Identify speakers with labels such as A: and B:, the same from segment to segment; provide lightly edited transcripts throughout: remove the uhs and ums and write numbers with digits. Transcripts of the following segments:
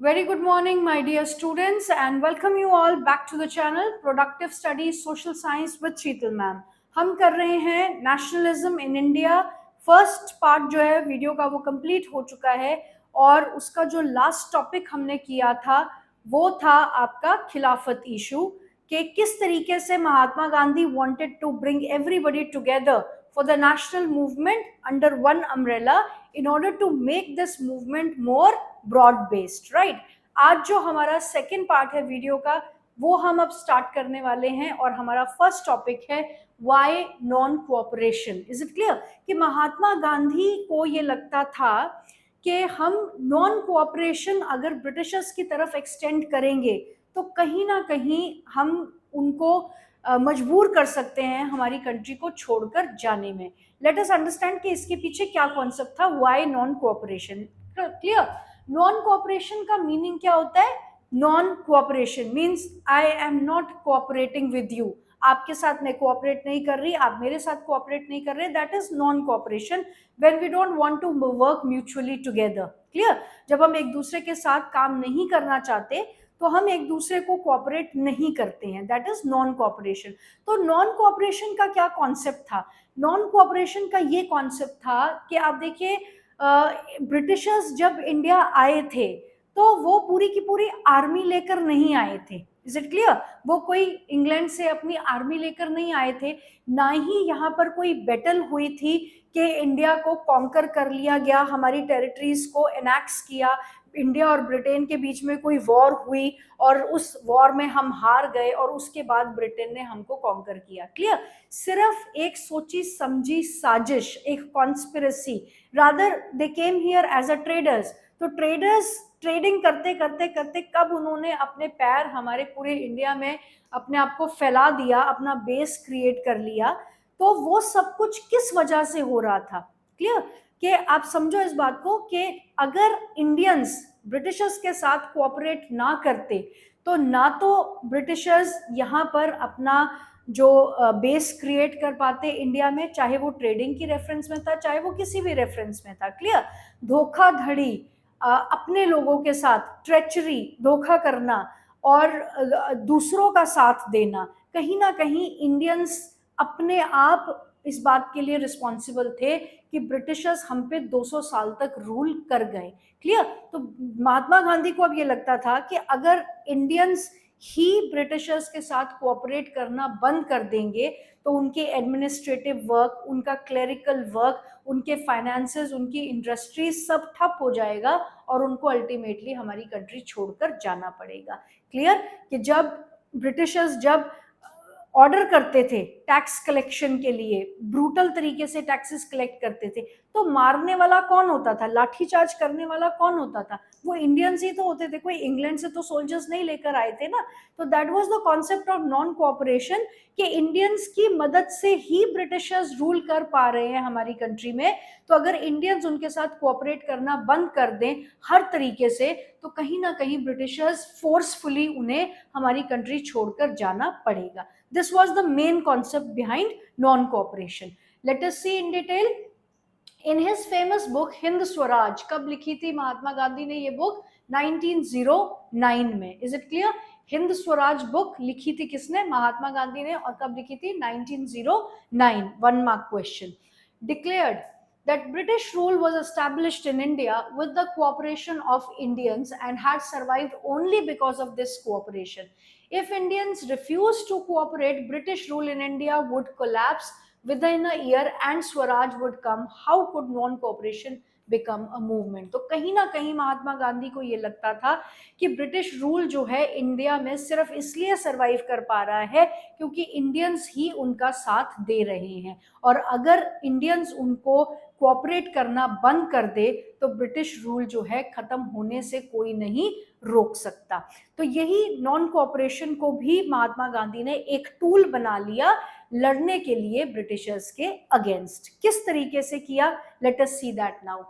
A: Very good morning, my dear students, and welcome you all back to the channel Productive Studies Social Science with Sheetal ma'am. हम कर रहे हैं nationalism in India. First part जो है video का वो complete हो चुका है और उसका जो लास्ट टॉपिक हमने किया था वो था आपका खिलाफत इशू, कि किस तरीके से Mahatma Gandhi wanted to bring everybody together for the national movement under one umbrella in order to make this movement more broad based, right? आज जो हमारा सेकेंड पार्ट है वीडियो का वो हम अब स्टार्ट करने वाले हैं और हमारा फर्स्ट टॉपिक है why non cooperation. Is it clear कि महात्मा गांधी को ये लगता था कि हम नॉन कोऑपरेशन अगर ब्रिटिशर्स की तरफ एक्सटेंड करेंगे तो कहीं ना कहीं हम उनको मजबूर कर सकते हैं हमारी कंट्री को छोड़कर जाने में। लेट अस अंडरस्टैंड कि इसके पीछे क्या कॉन्सेप्ट था, why non cooperation. Clear? Non cooperation का मीनिंग क्या होता है? Non cooperation means I am not cooperating with you. आपके साथ मैं कोऑपरेट नहीं कर रही, आप मेरे साथ कोऑपरेट नहीं कर रहे, that is non cooperation when we don't want to work mutually together. Clear? जब हम एक दूसरे के साथ काम नहीं करना चाहते तो हम एक दूसरे को कोऑपरेट नहीं करते हैं, दैट इज नॉन कोऑपरेशन। तो नॉन कोऑपरेशन का क्या कॉन्सेप्ट था? नॉन कोऑपरेशन का ये कॉन्सेप्ट था कि आप देखिए ब्रिटिशर्स जब इंडिया आए थे तो वो पूरी की पूरी आर्मी लेकर नहीं आए थे। Is it clear? वो कोई इंग्लैंड से अपनी आर्मी लेकर नहीं आए थे, ना ही यहाँ पर कोई बैटल हुई थी कि इंडिया को कॉन्कर कर लिया गया, हमारी टेरिटरीज को एनेक्स किया, इंडिया और ब्रिटेन के बीच में कोई वॉर हुई और उस वॉर में हम हार गए और उसके बाद ब्रिटेन ने हमको कॉन्कर किया। क्लियर? सिर्फ एक सोची समझी साजिश, एक conspiracy, rather they came here as a traders. तो ट्रेडर्स ट्रेडिंग करते करते करते कब उन्होंने अपने पैर हमारे पूरे इंडिया में अपने आप को फैला दिया, अपना बेस क्रिएट कर लिया, तो वो सब कुछ किस वजह से हो रहा था? क्लियर? कि आप समझो इस बात को कि अगर इंडियंस ब्रिटिशर्स के साथ कोऑपरेट ना करते तो ना तो ब्रिटिशर्स यहाँ पर अपना जो बेस क्रिएट कर पाते इंडिया में, चाहे वो ट्रेडिंग की रेफरेंस में था, चाहे वो किसी भी रेफरेंस में था। क्लियर? धोखाधड़ी, अपने लोगों के साथ ट्रेचरी, धोखा करना और दूसरों का साथ देना, कहीं ना कहीं इंडियंस अपने आप इस बात के लिए रिस्पॉन्सिबल थे कि ब्रिटिशर्स हम पे 200 साल तक रूल कर गए। क्लियर? तो महात्मा गांधी को अब ये लगता था कि अगर इंडियंस ही ब्रिटिशर्स के साथ कोऑपरेट करना बंद कर देंगे तो उनके एडमिनिस्ट्रेटिव वर्क, उनका क्लेरिकल वर्क, उनके फाइनेंसेस, उनकी इंडस्ट्रीज सब ठप हो जाएगा और उनको अल्टीमेटली हमारी कंट्री छोड़कर जाना पड़ेगा। क्लियर? कि जब ब्रिटिशर्स जब ऑर्डर करते थे टैक्स कलेक्शन के लिए, ब्रूटल तरीके से टैक्सेस कलेक्ट करते थे, तो मारने वाला कौन होता था? लाठीचार्ज करने वाला कौन होता था? वो इंडियंस ही तो होते थे, कोई इंग्लैंड से तो सोल्जर्स नहीं लेकर आए थे ना। तो that was the concept of non cooperation, कि इंडियंस की मदद से ही ब्रिटिशर्स रूल कर पा रहे हैं हमारी कंट्री में, तो अगर इंडियंस उनके साथ कोऑपरेट करना बंद कर दें हर तरीके से तो कहीं ना कहीं ब्रिटिशर्स फोर्सफुली उन्हें हमारी कंट्री छोड़कर जाना पड़ेगा। This was the main concept behind non-cooperation. Let us see in detail. In his famous book Hind Swaraj, कब लिखी थी महात्मा गांधी ने ये बुक? 1909 में। Is it clear? Hind Swaraj book लिखी थी किसने? महात्मा गांधी ने। और कब लिखी थी? 1909। 1 mark question. Declared that British rule was established in India with the cooperation of Indians and had survived only because of this cooperation. If Indians refused to cooperate, British rule in India would collapse within a year and Swaraj would come. How could non-cooperation become a movement? तो कहीं ना कहीं महात्मा गांधी को ये लगता था कि British rule जो है इंडिया में सिर्फ इसलिए सरवाइव कर पा रहा है क्योंकि इंडियंस ही उनका साथ दे रहे हैं, और अगर इंडियंस उनको कोऑपरेट करना बंद कर दे तो ब्रिटिश रूल जो है खत्म होने से कोई नहीं रोक सकता। तो यही नॉन कोऑपरेशन को भी महात्मा गांधी ने एक टूल बना लिया लड़ने के लिए ब्रिटिशर्स के अगेंस्ट। किस तरीके से किया? Let us see that now.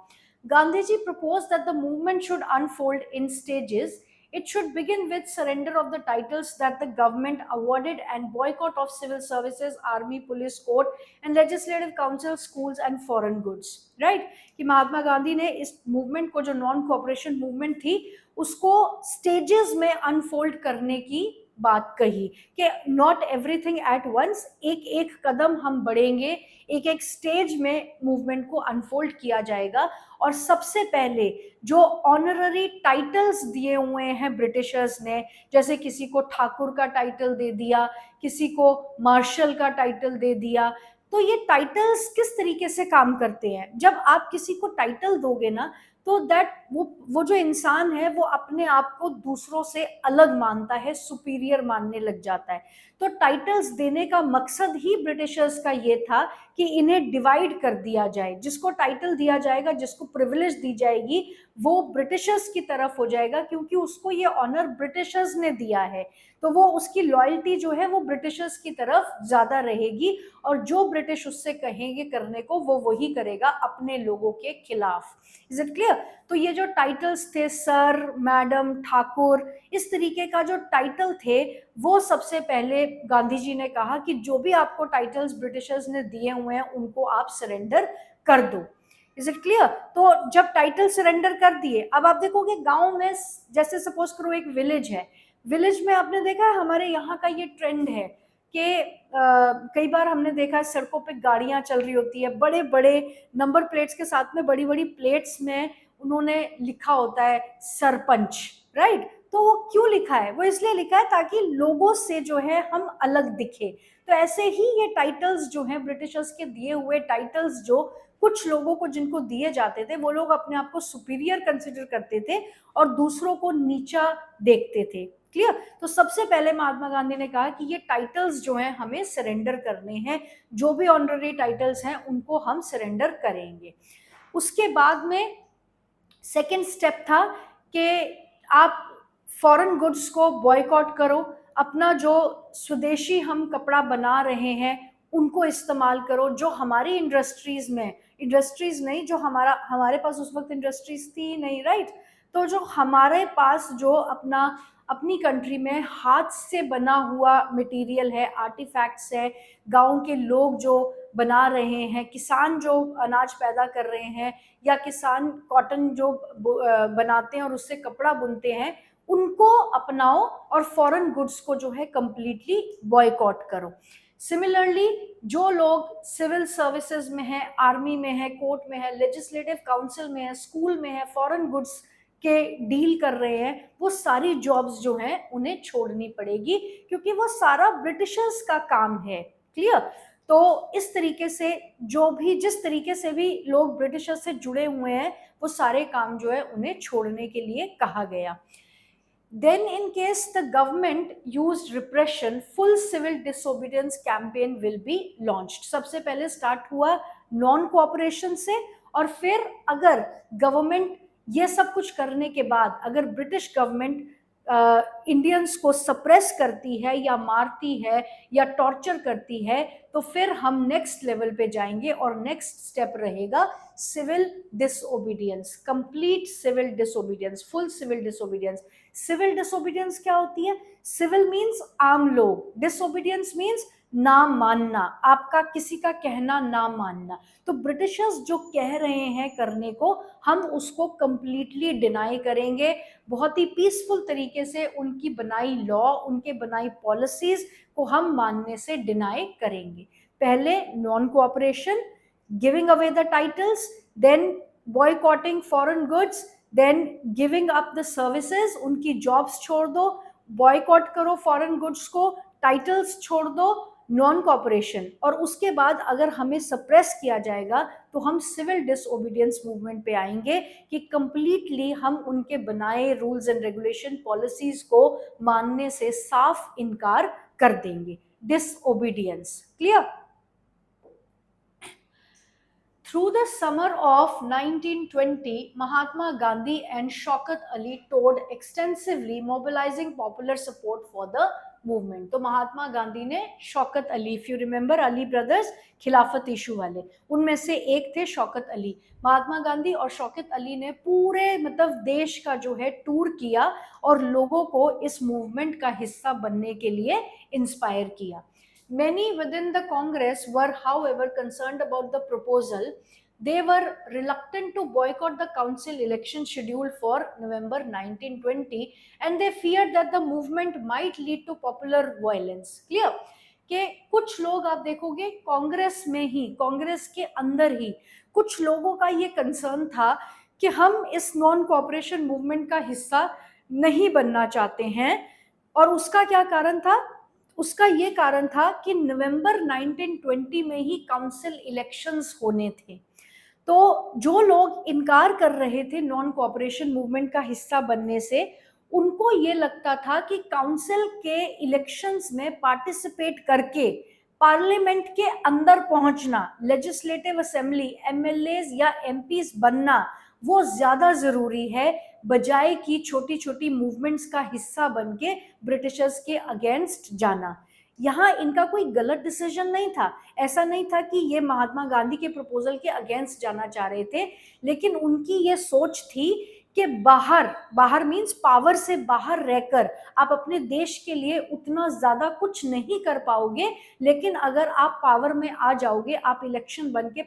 A: Gandhi ji proposed that the movement should unfold in stages. It should begin with surrender of the titles that the government awarded and boycott of civil services, army, police, court and legislative council, schools and foreign goods. Right? कि महात्मा गांधी ने इस movement को, जो non cooperation movement थी, उसको stages में unfold करने की बात कही कि नॉट एवरीथिंग एट वंस, एक एक कदम हम बढ़ेंगे, एक एक स्टेज में मूवमेंट को अनफोल्ड किया जाएगा। और सबसे पहले जो ऑनररी टाइटल्स दिए हुए हैं ब्रिटिशर्स ने, जैसे किसी को ठाकुर का टाइटल दे दिया, किसी को मार्शल का टाइटल दे दिया, तो ये टाइटल्स किस तरीके से काम करते हैं? जब आप किसी को टाइटल दोगे ना, तो दैट वो जो इंसान है वो अपने आप को दूसरों से अलग मानता है, सुपीरियर मानने लग जाता है। तो टाइटल्स देने का मकसद ही ब्रिटिशर्स का ये था कि इन्हें डिवाइड कर दिया जाए। जिसको टाइटल दिया जाएगा, जिसको प्रिविलेज दी जाएगी, वो ब्रिटिशर्स की तरफ हो जाएगा, क्योंकि उसको ये ऑनर ब्रिटिशर्स ने दिया है, तो वो उसकी लॉयल्टी जो है वो ब्रिटिशर्स की तरफ ज्यादा रहेगी, और जो ब्रिटिश उससे कहेंगे करने को वो वही करेगा अपने लोगों के खिलाफ। Is it clear? तो ये जो टाइटल्स थे, सर, मैडम, ठाकुर, इस तरीके का जो टाइटल थे, वो सबसे पहले गांधी जी ने कहा कि जो भी आपको टाइटल्स ब्रिटिशर्स ने दिए हुए हैं उनको आप सरेंडर कर दो। Is it clear? तो जब टाइटल सरेंडर कर दिए, अब आप देखोगे गांव में, जैसे सपोज करो एक विलेज है, विलेज में आपने देखा है, हमारे यहाँ का ये ट्रेंड है कि कई बार हमने देखा है सड़कों पे गाड़ियां चल रही होती है, बड़े बड़े नंबर प्लेट्स के साथ में, बड़ी बड़ी प्लेट्स में उन्होंने लिखा होता है सरपंच। राइट? तो वो क्यों लिखा है? वो इसलिए लिखा है ताकि लोगों से जो है हम अलग दिखे। तो ऐसे ही ये टाइटल्स जो हैं, ब्रिटिशर्स के दिए हुए टाइटल्स, जो कुछ लोगों को जिनको दिए जाते थे, वो लोग अपने आप को सुपीरियर कंसिडर करते थे और दूसरों को नीचा देखते थे। क्लियर? तो सबसे पहले महात्मा गांधी ने कहा कि ये टाइटल्स जो हैं हमें सरेंडर करने हैं, जो भी ऑनररी टाइटल्स हैं उनको हम सरेंडर करेंगे। उसके बाद में सेकेंड स्टेप था कि आप फॉरेन गुड्स को बॉयकॉट करो, अपना जो स्वदेशी हम कपड़ा बना रहे हैं उनको इस्तेमाल करो, जो हमारी इंडस्ट्रीज में, इंडस्ट्रीज नहीं, जो हमारे पास उस वक्त इंडस्ट्रीज थी नहीं। राइट? तो जो हमारे पास जो अपनी कंट्री में हाथ से बना हुआ मटेरियल है, आर्टिफैक्ट्स है, गांव के लोग जो बना रहे हैं, किसान जो अनाज पैदा कर रहे हैं, या किसान कॉटन जो बनाते हैं और उससे कपड़ा बुनते हैं, उनको अपनाओ और फॉरेन गुड्स को जो है कंप्लीटली बॉयकॉट करो। सिमिलरली जो लोग सिविल सर्विसेज में है, आर्मी में है, कोर्ट में है, लेजिस्लेटिव काउंसिल में है, स्कूल में है, फॉरेन गुड्स के डील कर रहे हैं, वो सारी जॉब्स जो हैं उन्हें छोड़नी पड़ेगी, क्योंकि वो सारा ब्रिटिशर्स का काम है। क्लियर? तो इस तरीके से जो भी, जिस तरीके से भी लोग ब्रिटिशर्स से जुड़े हुए हैं, वो सारे काम जो है उन्हें छोड़ने के लिए कहा गया। Then in case the government used repression, full civil disobedience campaign will be launched. सबसे पहले स्टार्ट हुआ नॉन कोऑपरेशन से, और फिर अगर गवर्नमेंट ये सब कुछ करने के बाद अगर ब्रिटिश गवर्नमेंट इंडियंस को सप्रेस करती है या मारती है या टॉर्चर करती है, तो फिर हम नेक्स्ट लेवल पे जाएंगे और नेक्स्ट स्टेप रहेगा civil disobedience, complete civil disobedience, full civil disobedience. Civil disobedience क्या होती है? सिविल मीन्स आम लोग, डिसओबीडियंस मीन्स ना मानना, आपका किसी का कहना ना मानना। तो ब्रिटिशर्स जो कह रहे हैं करने को, हम उसको कंप्लीटली डिनाई करेंगे, बहुत ही पीसफुल तरीके से उनकी बनाई लॉ, उनके बनाई पॉलिसीज को हम मानने से डिनाई करेंगे। पहले non cooperation, giving away the titles, then boycotting foreign goods, then giving up the services, उनकी जॉब्स छोड़ दो, बॉयकॉट करो फॉरेन गुड्स को, टाइटल्स छोड़ दो, नॉन कॉपरेशन। और उसके बाद अगर हमें सप्रेस किया जाएगा तो हम सिविल डिसओबीडियंस मूवमेंट पे आएंगे कि कंप्लीटली हम उनके बनाए रूल्स एंड रेगुलेशन, पॉलिसीज को मानने से साफ इनकार कर देंगे। Disobedience. Clear? Through the summer of 1920, Mahatma Gandhi and Shaukat Ali toured extensively, mobilizing popular support for the movement. तो महात्मा गांधी ने Shaukat Ali, if you remember Ali brothers, खिलाफत इशू वाले, उनमें से एक थे शौकत अली। महात्मा गांधी और शौकत अली ने पूरे मतलब देश का जो है टूर किया और लोगों को इस मूवमेंट का हिस्सा बनने के लिए इंस्पायर किया। Many within the Congress were, however, concerned about the proposal. They were reluctant to boycott the council election scheduled for November 1920, and they feared that the movement might lead to popular violence. Clear? कि कुछ लोग आप देखोगे कांग्रेस में ही, कांग्रेस के अंदर ही कुछ लोगों का ये कंसर्न था कि हम इस नॉन कोऑपरेशन मूवमेंट का हिस्सा नहीं बनना चाहते हैं। और उसका क्या कारण था? उसका ये कारण था कि नवंबर 1920 में ही काउंसिल इलेक्शंस होने थे। तो जो लोग इनकार कर रहे थे नॉन कोऑपरेशन मूवमेंट का हिस्सा बनने से, उनको ये लगता था कि काउंसिल के इलेक्शंस में पार्टिसिपेट करके पार्लियामेंट के अंदर पहुंचना, लेजिस्लेटिव असेंबली, एमएलएज या एमपीज बनना, वो ज्यादा जरूरी है बजाय कि छोटी छोटी मूवमेंट्स का हिस्सा बनके ब्रिटिशर्स के अगेंस्ट जाना। यहाँ इनका कोई गलत डिसीजन नहीं था, ऐसा नहीं था कि ये महात्मा गांधी के प्रपोजल के अगेंस्ट जाना चाह रहे थे, लेकिन उनकी ये सोच थी कि बाहर मींस पावर से बाहर रहकर आप अपने देश के लिए उतना ज्यादा कुछ नहीं कर पाओगे, लेकिन अगर आप पावर में आ जाओगे, आप इलेक्शन बन के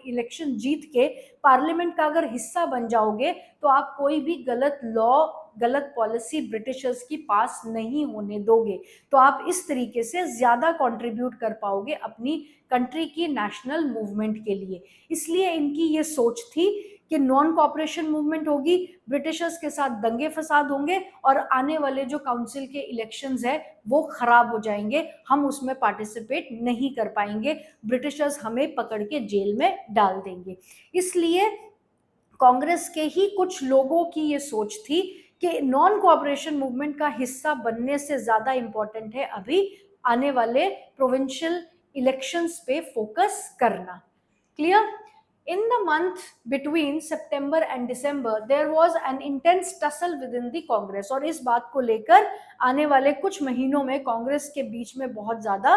A: इलेक्शन जीत के पार्लियामेंट का अगर हिस्सा बन जाओगे, तो आप कोई भी गलत लॉ, गलत पॉलिसी ब्रिटिशर्स की पास नहीं होने दोगे। तो आप इस तरीके से ज्यादा कंट्रीब्यूट कर पाओगे अपनी कंट्री की नेशनल मूवमेंट के लिए। इसलिए इनकी ये सोच थी कि नॉन कॉपरेशन मूवमेंट होगी, ब्रिटिशर्स के साथ दंगे फसाद होंगे और आने वाले जो काउंसिल के इलेक्शंस है वो खराब हो जाएंगे, हम उसमें पार्टिसिपेट नहीं कर पाएंगे, ब्रिटिशर्स हमें पकड़ के जेल में डाल देंगे। इसलिए कांग्रेस के ही कुछ लोगों की ये सोच थी कि नॉन कोऑपरेशन मूवमेंट का हिस्सा बनने से ज्यादा इंपॉर्टेंट है अभी आने वाले प्रोविंशियल इलेक्शंस पे फोकस करना। Clear? In the month between September and December, there was an intense tussle within the Congress, और इस बात को लेकर आने वाले कुछ महीनों में कांग्रेस के बीच में बहुत ज्यादा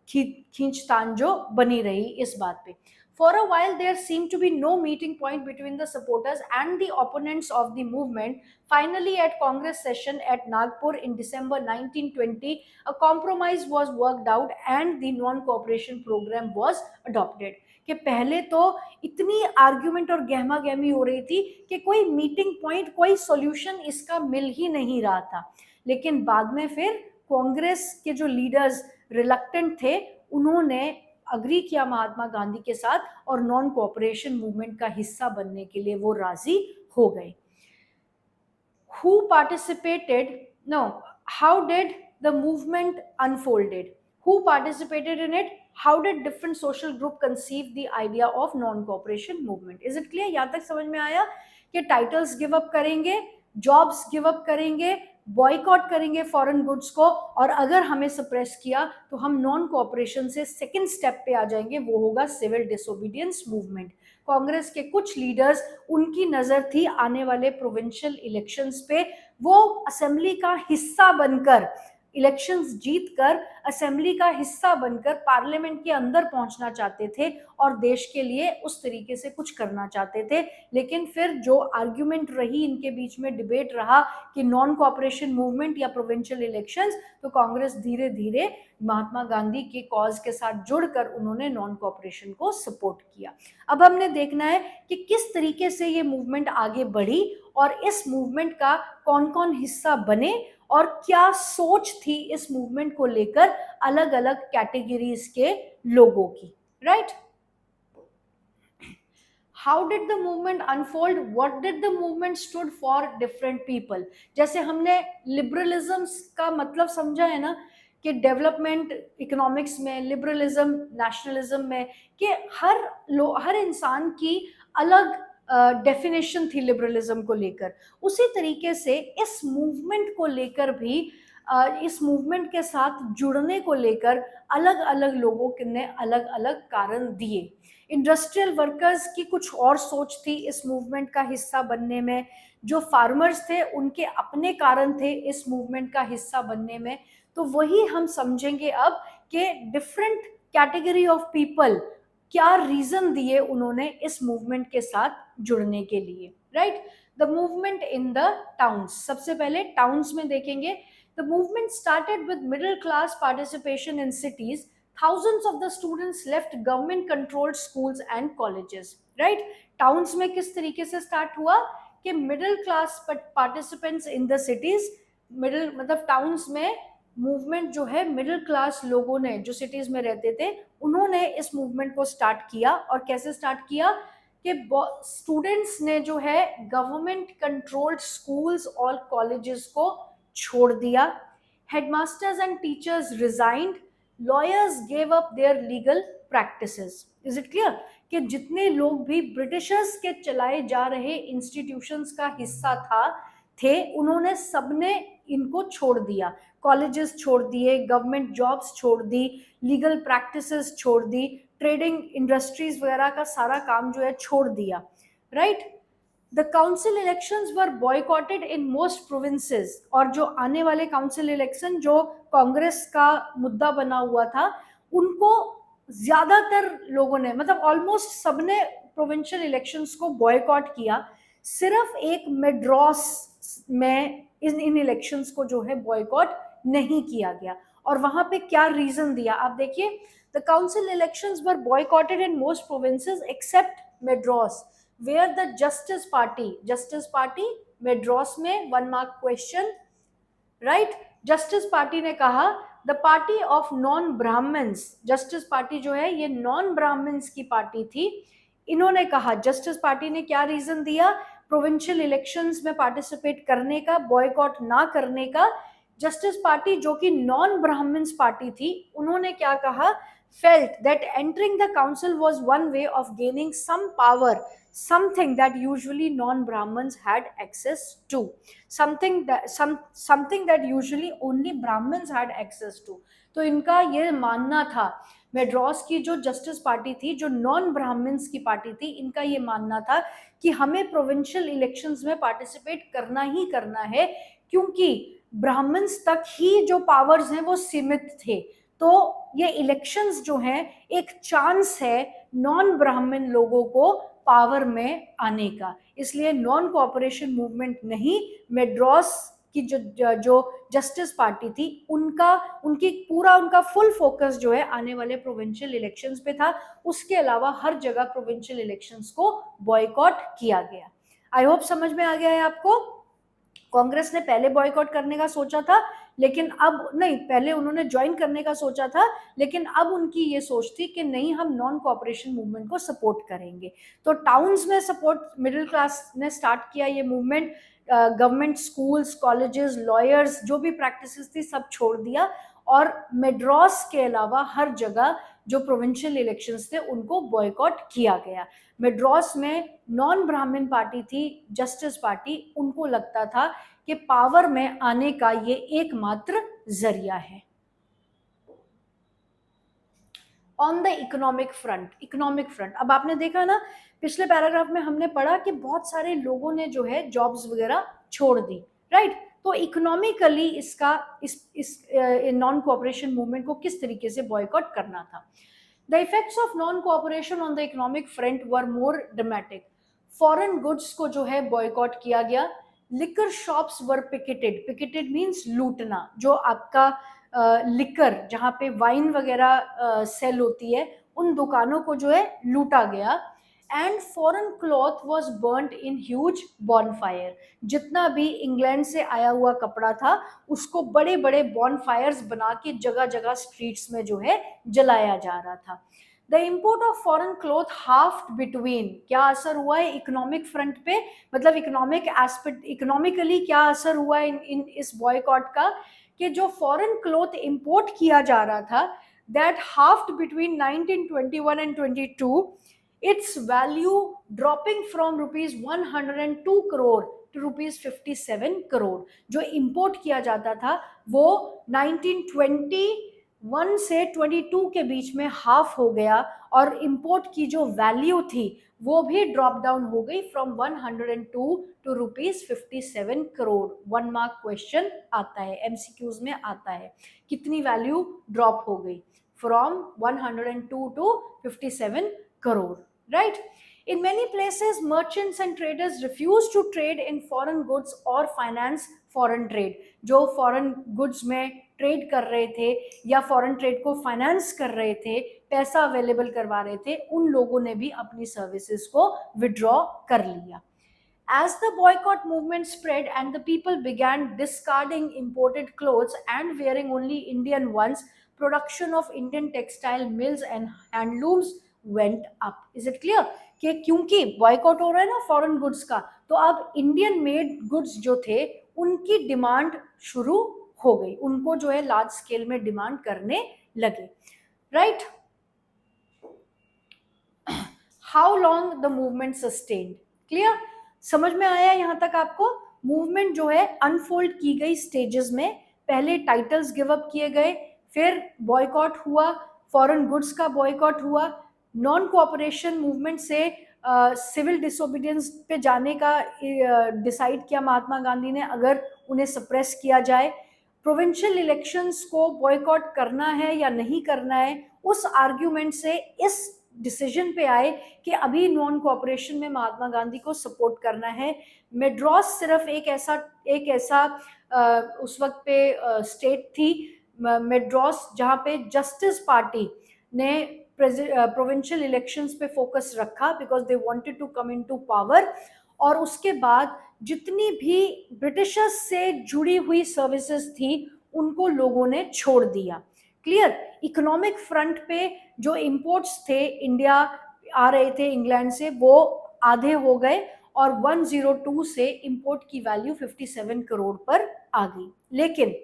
A: खींचतान जो बनी रही इस बात पे। For a while, there seemed to be no meeting point between the supporters and the opponents of the movement. Finally, at Congress session at Nagpur in December 1920, a compromise was worked out and the non-cooperation program was adopted. कि पहले तो इतनी argument और गहमा गहमी हो रही थी कि कोई मीटिंग पॉइंट, कोई सॉल्यूशन इसका मिल ही नहीं रहा था, लेकिन बाद में फिर कांग्रेस के जो लीडर्स रिलक्टेंट थे, उन्होंने अग्री किया महात्मा गांधी के साथ और नॉन कोऑपरेशन मूवमेंट का हिस्सा बनने के लिए वो राजी हो गए। Who participated? No. How did the movement unfolded? Who participated in it? How did different social group conceive the idea of non-cooperation movement? Is it clear? यहाँ तक समझ में आया कि टाइटल्स गिव अप करेंगे, जॉब्स गिव अप करेंगे, boycott करेंगे foreign goods को, और अगर हमें सप्रेस किया तो हम नॉन कोऑपरेशन से सेकंड स्टेप पे आ जाएंगे, वो होगा सिविल डिसोबीडियंस मूवमेंट। कांग्रेस के कुछ लीडर्स, उनकी नजर थी आने वाले प्रोविंशियल इलेक्शंस पे, वो असेंबली का हिस्सा बनकर, इलेक्शंस जीतकर असेंबली का हिस्सा बनकर पार्लियामेंट के अंदर पहुंचना चाहते थे और देश के लिए उस तरीके से कुछ करना चाहते थे। लेकिन फिर जो आर्ग्यूमेंट रही इनके बीच में, डिबेट रहा कि नॉन कोऑपरेशन मूवमेंट या प्रोविंशियल इलेक्शंस, तो कांग्रेस धीरे धीरे महात्मा गांधी के कॉज के साथ जुड़कर उन्होंने नॉन कोऑपरेशन को सपोर्ट किया। अब हमने देखना है कि किस तरीके से ये मूवमेंट आगे बढ़ी और इस मूवमेंट का कौन कौन हिस्सा बने और क्या सोच थी इस मूवमेंट को लेकर अलग अलग कैटेगरीज के लोगों की। Right? How did the movement unfold? What did the movement stood for different people? जैसे हमने लिबरलिज्म का मतलब समझा है ना, कि डेवलपमेंट इकोनॉमिक्स में, लिबरलिज्म नेशनलिज्म में, कि हर इंसान की अलग डेफिनेशन थी लिबरलिज्म को लेकर। उसी तरीके से इस मूवमेंट को लेकर भी, इस मूवमेंट के साथ जुड़ने को लेकर अलग अलग लोगों ने अलग अलग कारण दिए। इंडस्ट्रियल वर्कर्स की कुछ और सोच थी इस मूवमेंट का हिस्सा बनने में, जो फार्मर्स थे उनके अपने कारण थे इस मूवमेंट का हिस्सा बनने में। तो वही हम समझेंगे अब कि डिफरेंट कैटेगरी ऑफ पीपल क्या रीजन दिए उन्होंने इस मूवमेंट के साथ जुड़ने के लिए, right. The movement in the towns, सबसे पहले टाउन्स में देखेंगे। The movement started with middle class participation in cities. Thousands of the students left government controlled schools and colleges, right? Towns में किस तरीके से स्टार्ट हुआ कि middle class participants in the cities, middle मतलब टाउन्स में मूवमेंट जो है मिडिल क्लास लोगों ने जो सिटीज में रहते थे उन्होंने इस मूवमेंट को स्टार्ट किया। और कैसे स्टार्ट किया कि स्टूडेंट्स ने जो है गवर्नमेंट कंट्रोल्ड स्कूल्स और कॉलेजेस को छोड़ दिया। Headmasters and teachers resigned, lawyers gave up their legal practices. Is it clear कि जितने लोग भी ब्रिटिशर्स के चलाए जा रहे इंस्टीट्यूशंस का हिस्सा थे उन्होंने सबने इनको छोड़ दिया, कॉलेजेस छोड़ दिए, गवर्नमेंट जॉब्स छोड़ दी, लीगल प्रैक्टिसेस छोड़ दी, ट्रेडिंग इंडस्ट्रीज वगैरह का सारा काम जो है छोड़ दिया, right. The council elections were boycotted in most provinces. और जो आने वाले काउंसिल इलेक्शन जो कांग्रेस का मुद्दा बना हुआ था उनको ज्यादातर लोगों ने मतलब ऑलमोस्ट सबने प्रोविंशियल इलेक्शंस को बॉयकॉट किया। सिर्फ एक मेड्रॉस में इन इलेक्शंस को जो है बॉयकॉट नहीं किया गया। और वहां पे क्या रीजन दिया आप देखिए, the council elections were boycotted in most provinces except Madras where the Justice Party Madras में 1 mark question, right. Justice Party ने कहा the party of non Brahmins, Justice Party जो है ये नॉन ब्राह्मण्स की पार्टी थी। इन्होंने कहा, जस्टिस पार्टी ने क्या रीजन दिया प्रोविंशियल इलेक्शंस में पार्टिसिपेट करने का, बॉयकॉट ना करने का। जस्टिस पार्टी जो कि नॉन ब्राह्मण्स पार्टी थी उन्होंने क्या कहा, felt that entering the council was one way of gaining some power, something that usually non-Brahmins had access to, something that usually only Brahmins had access to। तो इनका ये मानना था, मेड्रॉस की जो जस्टिस पार्टी थी जो नॉन ब्राह्मण्स की पार्टी थी, इनका ये मानना था कि हमें प्रोविंशियल इलेक्शंस में पार्टिसिपेट करना ही करना है क्योंकि ब्राह्मण्स तक ही जो पावर्स हैं वो सीमित थे। तो ये इलेक्शंस जो हैं एक चांस है नॉन ब्राह्मण लोगों को पावर में आने का, इसलिए नॉन कोऑपरेशन मूवमेंट नहीं, मेड्रॉस की जो जस्टिस पार्टी थी उनका फुल फोकस जो है आने वाले प्रोविंशियल इलेक्शंस पे था। उसके अलावा हर जगह प्रोविंशियल इलेक्शंस को बॉयकॉट किया गया। आई होप समझ में आ गया है आपको। कांग्रेस ने पहले बॉयकॉट करने का सोचा था लेकिन अब नहीं, पहले उन्होंने ज्वाइन करने का सोचा था लेकिन अब उनकी ये सोच थी कि नहीं, हम नॉन कोऑपरेशन मूवमेंट को सपोर्ट करेंगे। तो टाउन्स में सपोर्ट मिडिल क्लास ने स्टार्ट किया ये movement, government schools, colleges, lawyers जो भी प्रैक्टिसेस थी सब छोड़ दिया। और मेड्रॉस के अलावा हर जगह जो प्रोविंशियल इलेक्शंस थे उनको बॉयकॉट किया गया। मेड्रॉस में नॉन ब्राह्मण पार्टी थी जस्टिस पार्टी, उनको लगता था कि पावर में आने का ये एकमात्र जरिया है। ऑन द इकोनॉमिक फ्रंट, अब आपने देखा ना पिछले पैराग्राफ में हमने पढ़ा कि बहुत सारे लोगों ने जो है जॉब्स वगैरह छोड़ दी, राइट। तो इकोनॉमिकली इस नॉन कोऑपरेशन मूवमेंट को किस तरीके से बॉयकॉट करना था। The effects of non cooperation on the economic front were more dramatic. Foreign goods को जो है बॉयकॉट किया गया। लिकर शॉप्स वर पिकेटेड मीन्स लूटना, जो आपका लिकर जहाँ पे वाइन वगैरह सेल होती है उन दुकानों को जो है लूटा गया। And foreign cloth was burned in huge bonfire, जितना भी इंग्लैंड से आया हुआ कपड़ा था उसको बड़े बड़े बॉनफायर्स बना के जगह जगह स्ट्रीट्स में जो है जलाया जा रहा था। The import of foreign cloth half between, क्या असर हुआ है इकोनॉमिक फ्रंट पे, मतलब इकोनॉमिक एस्पेक्ट, इकोनॉमिकली क्या असर हुआ है इन इस बॉयकॉट का, कि जो फॉरेन क्लॉथ इंपोर्ट किया जा रहा था that halved between 1921 and 22, its value dropping from rupees 102 crore to rupees 57 crore। जो इंपोर्ट किया जाता था वो 1920 1 से 22 के बीच में हाफ हो गया और इंपोर्ट की जो वैल्यू थी वो भी ड्रॉप डाउन हो गई from 102 to ₹57 crore. 1 mark question आता है, एमसीक्यूज में आता है, कितनी वैल्यू ड्रॉप हो गई from 102 to 57 crore, right? In many places, merchants and traders refuse to trade in foreign goods or finance foreign trade. जो foreign goods में ट्रेड कर रहे थे या फॉरेन ट्रेड को फाइनेंस कर रहे थे, पैसा अवेलेबल करवा रहे थे, उन लोगों ने भी अपनी सर्विसेज को विड्रॉ कर लिया। As the boycott movement spread and the people began discarding imported clothes and wearing only Indian ones, production of Indian textile mills and handlooms went up. Is it clear? कि क्योंकि boycott हो रहा है ना foreign goods का, तो अब Indian made goods जो थे उनकी डिमांड शुरू हो गई, उनको जो है लार्ज स्केल में डिमांड करने लगे, right? How long the movement sustained? Clear? समझ में आया यहाँ तक आपको? मूवमेंट जो है अनफोल्ड की गई स्टेजेस में, पहले टाइटल्स गिव अप किए गए, फिर बॉयकॉट हुआ, फॉरेन गुड्स का बॉयकॉट हुआ, नॉन कोऑपरेशन मूवमेंट से सिविल डिसोबीडियंस पे जाने का डिसाइड किया महात्मा गांधी ने, अगर उन्हें सप्रेस किया जाए। प्रोविंशियल इलेक्शंस को बॉयकॉट करना है या नहीं करना है, उस आर्ग्यूमेंट से इस डिसीजन पे आए कि अभी नॉन कोऑपरेशन में महात्मा गांधी को सपोर्ट करना है। मेड्रॉस सिर्फ एक ऐसा उस वक्त पे स्टेट थी, मेड्रॉस, जहाँ पे जस्टिस पार्टी ने प्रोविंशियल इलेक्शंस पे फोकस रखा because they wanted to come into power, और उसके बाद जितनी भी ब्रिटिशर्स से जुड़ी हुई सर्विसेज थी उनको लोगों ने छोड़ दिया। क्लियर? इकोनॉमिक फ्रंट पे जो इंपोर्ट्स थे इंडिया आ रहे थे इंग्लैंड से, वो आधे हो गए और 102 से इंपोर्ट की वैल्यू 57 करोड़ पर आ गई। लेकिन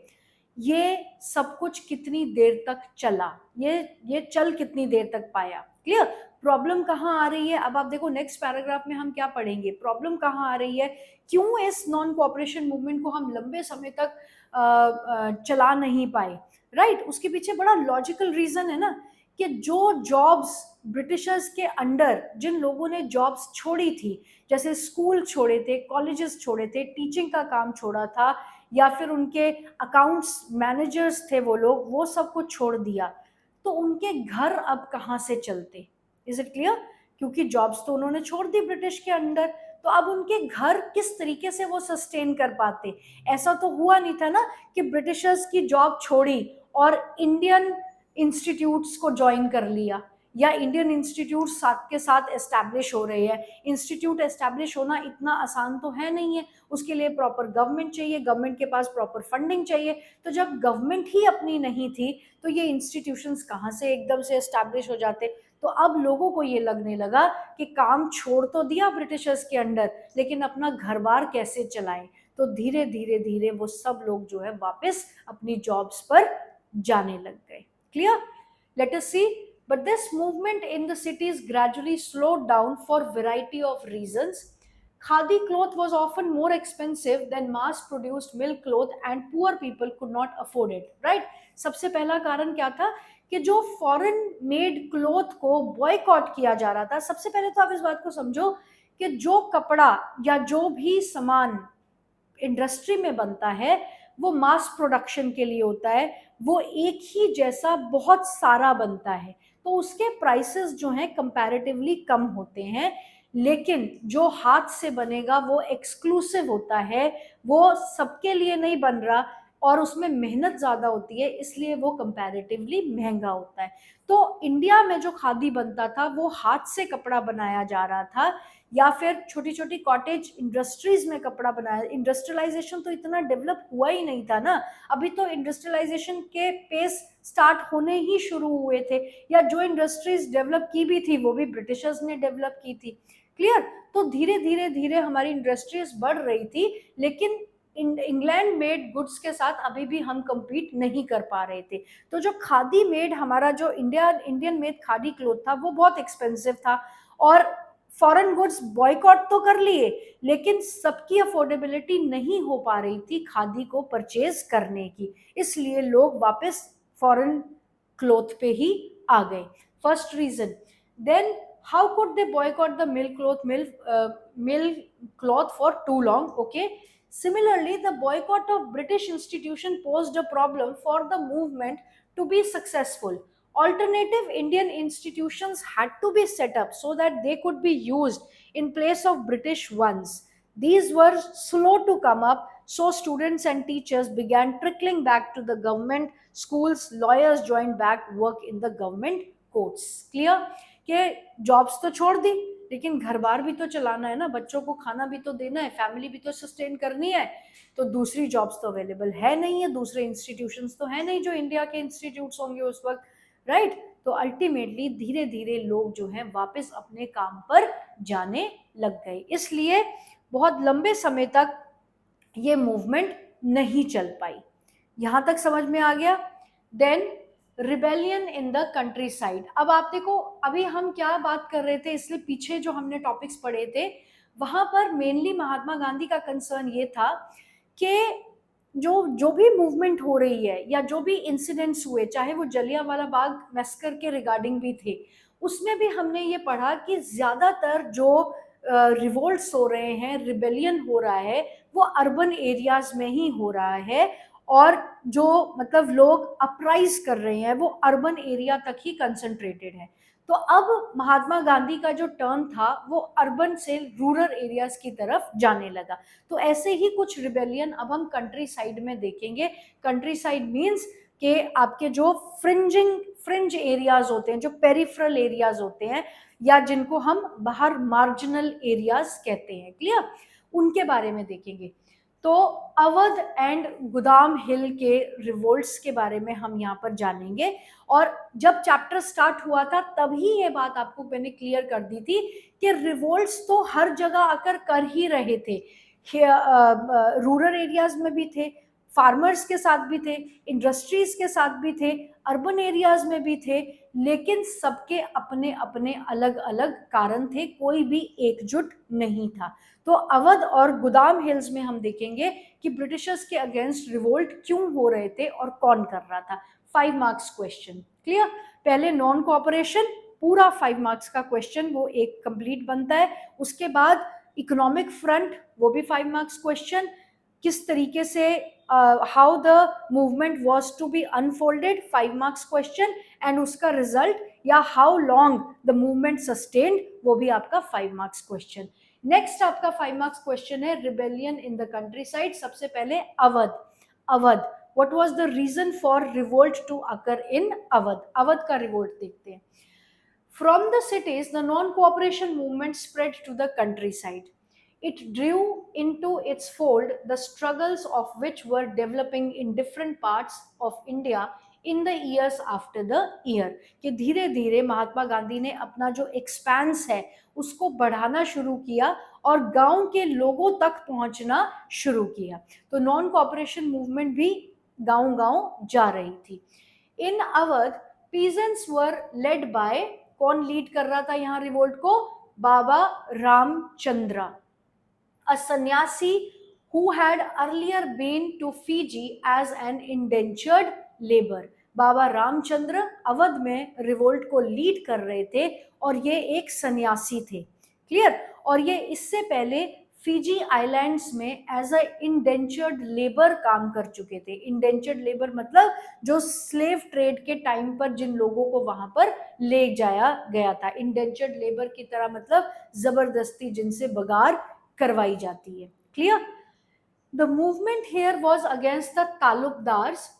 A: ये सब कुछ कितनी देर तक चला, ये चल कितनी देर तक पाया? क्लियर? प्रॉब्लम कहाँ आ रही है? अब आप देखो नेक्स्ट पैराग्राफ में हम क्या पढ़ेंगे, प्रॉब्लम कहाँ आ रही है, क्यों इस नॉन कोऑपरेशन मूवमेंट को हम लंबे समय तक चला नहीं पाए, राइट? उसके पीछे बड़ा लॉजिकल रीजन है ना, कि जो जॉब्स ब्रिटिशर्स के अंडर जिन लोगों ने जॉब्स छोड़ी थी, जैसे स्कूल छोड़े थे, कॉलेजेस छोड़े थे, टीचिंग का काम छोड़ा था, या फिर उनके अकाउंट्स मैनेजर्स थे वो लोग, वो सब कुछ छोड़ दिया, तो उनके घर अब कहाँ से चलते? Is it clear? क्योंकि जॉब्स तो उन्होंने छोड़ दी ब्रिटिश के अंडर, तो अब उनके घर किस तरीके से वो सस्टेन कर पाते? ऐसा तो हुआ नहीं था ना कि ब्रिटिशर्स की जॉब छोड़ी और इंडियन इंस्टीट्यूट्स को ज्वाइन कर लिया, या इंडियन इंस्टीट्यूट साथ के साथ एस्टैब्लिश हो रहे हैं। इंस्टीट्यूट एस्टैब्लिश होना इतना आसान तो है नहीं है, उसके लिए प्रॉपर गवर्नमेंट चाहिए, गवर्नमेंट के पास प्रॉपर फंडिंग चाहिए। तो जब गवर्नमेंट ही अपनी नहीं थी तो ये इंस्टीट्यूशंस कहाँ से एकदम से एस्टैब्लिश हो जाते? तो अब लोगों को ये लगने लगा कि काम छोड़ तो दिया ब्रिटिशर्स के अंडर, लेकिन अपना घर बार कैसे चलाएं? तो धीरे धीरे धीरे वो सब लोग जो है वापस अपनी जॉब्स पर जाने लग गए। Clear? Let us see. But this movement in the cities gradually slowed down for variety of reasons. Khadi cloth was often more expensive than mass-produced milk cloth and poor people could not afford it. Right? सबसे पहला कारण क्या था कि जो foreign made cloth को boycott किया जा रहा था। सबसे पहले तो आप इस बात को समझो कि जो कपड़ा या जो भी सामान इंडस्ट्री में बनता है वो मास प्रोडक्शन के लिए होता है, वो एक ही जैसा बहुत सारा बनता है, तो उसके प्राइसेस जो हैं कंपैरेटिवली कम होते हैं। लेकिन जो हाथ से बनेगा वो एक्सक्लूसिव होता है, वो सबके लिए नहीं बन रहा और उसमें मेहनत ज़्यादा होती है, इसलिए वो कंपैरेटिवली महंगा होता है। तो इंडिया में जो खादी बनता था वो हाथ से कपड़ा बनाया जा रहा था, या फिर छोटी छोटी कॉटेज इंडस्ट्रीज में कपड़ा बनाया। इंडस्ट्रियलाइजेशन तो इतना डेवलप हुआ ही नहीं था ना, अभी तो इंडस्ट्रियलाइजेशन के पेस स्टार्ट होने ही शुरू हुए थे, या जो इंडस्ट्रीज डेवलप की भी थी वो भी ब्रिटिशर्स ने डेवलप की थी। क्लियर? तो धीरे धीरे धीरे हमारी इंडस्ट्रीज बढ़ रही थी, लेकिन इंग्लैंड मेड गुड्स के साथ अभी भी हम compete नहीं कर पा रहे थे। तो जो खादी मेड हमारा जो इंडियन मेड खादी क्लोथ था वो बहुत एक्सपेंसिव था, और फॉरेन गुड्स बॉयकॉट तो कर लिए, लेकिन सबकी अफोर्डेबिलिटी नहीं हो पा रही थी खादी को परचेज करने की, इसलिए लोग वापस फॉरेन क्लॉथ पे ही आ गए. First reason. Then how could they boycott the mill cloth for too long? Okay. Similarly, the boycott of British institution posed a problem for the movement to be successful. Alternative Indian institutions had to be set up so that they could be used in place of British ones. These were slow to come up, so students and teachers began trickling back to the government schools. Lawyers joined back work in the government courts. Clear? कि jobs तो छोड़ दी, लेकिन घर बार भी तो चलाना है ना, बच्चों को खाना भी तो देना है, फैमिली भी तो सस्टेन करनी है. तो दूसरी जॉब्स तो अवेलेबल है नहीं है, दूसरे इंस्टीट्यूशंस तो है नहीं जो इंडिया के इंस्टीट्यूट्स होंगे उस वक्त, राइट. तो अल्टीमेटली धीरे धीरे लोग जो हैं वापस अपने काम पर जाने लग गए. इसलिए बहुत लंबे समय तक ये मूवमेंट नहीं चल पाई. यहां तक समझ में आ गया. Then rebellion in the countryside. अब आप देखो, अभी हम क्या बात कर रहे थे, इसलिए पीछे जो हमने टॉपिक्स पढ़े थे वहां पर मेनली महात्मा गांधी का कंसर्न ये था कि जो भी मूवमेंट हो रही है या जो भी इंसिडेंट्स हुए, चाहे वो जलियांवाला बाग मैस्कर के रिगार्डिंग भी थे, उसमें भी हमने ये पढ़ा कि ज्यादातर जो रिवोल्ट्स हो रहे हैं, रिबेलियन हो रहा है, वो अर्बन एरियाज में ही हो रहा है. और जो मतलब लोग अपराइज कर रहे हैं वो अर्बन एरिया तक ही कंसंट्रेटेड है. तो अब महात्मा गांधी का जो टर्न था वो अर्बन से रूरल एरियाज की तरफ जाने लगा. तो ऐसे ही कुछ रिबेलियन अब हम कंट्री साइड में देखेंगे. कंट्री साइड मीन्स कि आपके जो फ्रिंज एरियाज होते हैं, जो पेरिफेरल एरियाज होते हैं, या जिनको हम बाहर मार्जिनल एरियाज कहते हैं. क्लियर? उनके बारे में देखेंगे. तो अवध एंड गोदाम हिल के रिवोल्ट्स के बारे में हम यहाँ पर जानेंगे. और जब चैप्टर स्टार्ट हुआ था तभी ये बात आपको मैंने क्लियर कर दी थी कि रिवोल्ट्स तो हर जगह आकर कर ही रहे थे. रूरल एरियाज में भी थे, फार्मर्स के साथ भी थे, इंडस्ट्रीज के साथ भी थे, अर्बन एरियाज में भी थे, लेकिन सबके अपने अपने अलग अलग कारण थे, कोई भी एकजुट नहीं था. तो अवध और गोदाम हिल्स में हम देखेंगे कि ब्रिटिशर्स के अगेंस्ट रिवोल्ट क्यों हो रहे थे और कौन कर रहा था. 5 मार्क्स क्वेश्चन. क्लियर? पहले नॉन कोऑपरेशन, पूरा 5 मार्क्स का क्वेश्चन वो एक कंप्लीट बनता है. उसके बाद इकोनॉमिक फ्रंट, वो भी 5 मार्क्स क्वेश्चन. किस तरीके से how the movement was to be unfolded, 5 marks question. And उसका रिजल्ट या how long the movement sustained, वो भी आपका 5 मार्क्स क्वेश्चन. नेक्स्ट आपका 5 मार्क्स क्वेश्चन है rebellion in the countryside. सबसे पहले Awadh. Awadh, what was the reason for revolt to occur in Awadh? Awadh का रिवोल्ट देखते हैं. From the cities, the non-cooperation movement spread to the countryside. It drew into its fold the struggles of which were developing in different parts of India in the years after the year. कि धीरे धीरे महात्मा गांधी ने अपना जो expense है उसको बढ़ाना शुरू किया और गांव के लोगों तक पहुंचना शुरू किया. तो नॉन कॉपरेशन मूवमेंट भी गांव गांव जा रही थी. In Awadh peasants were led by, कौन लीड कर रहा था यहाँ रिवोल्ट को? बाबा Ramchandra, a sannyasi who had earlier been to Fiji as an indentured labor. बाबा रामचंद्र अवध में रिवोल्ट को लीड कर रहे थे और ये एक सन्यासी थे. क्लियर? और ये इससे पहले फिजी आइलैंड्स में एज अ इंडेंचर्ड लेबर काम कर चुके थे. इंडेंचर्ड लेबर मतलब जो स्लेव ट्रेड के टाइम पर जिन लोगों को वहां पर ले जाया गया था. इंडेंचर्ड लेबर की तरह मतलब जबरदस्ती जिनसे बगार करवाई जाती है. Clear? The movement here was against the taluqdars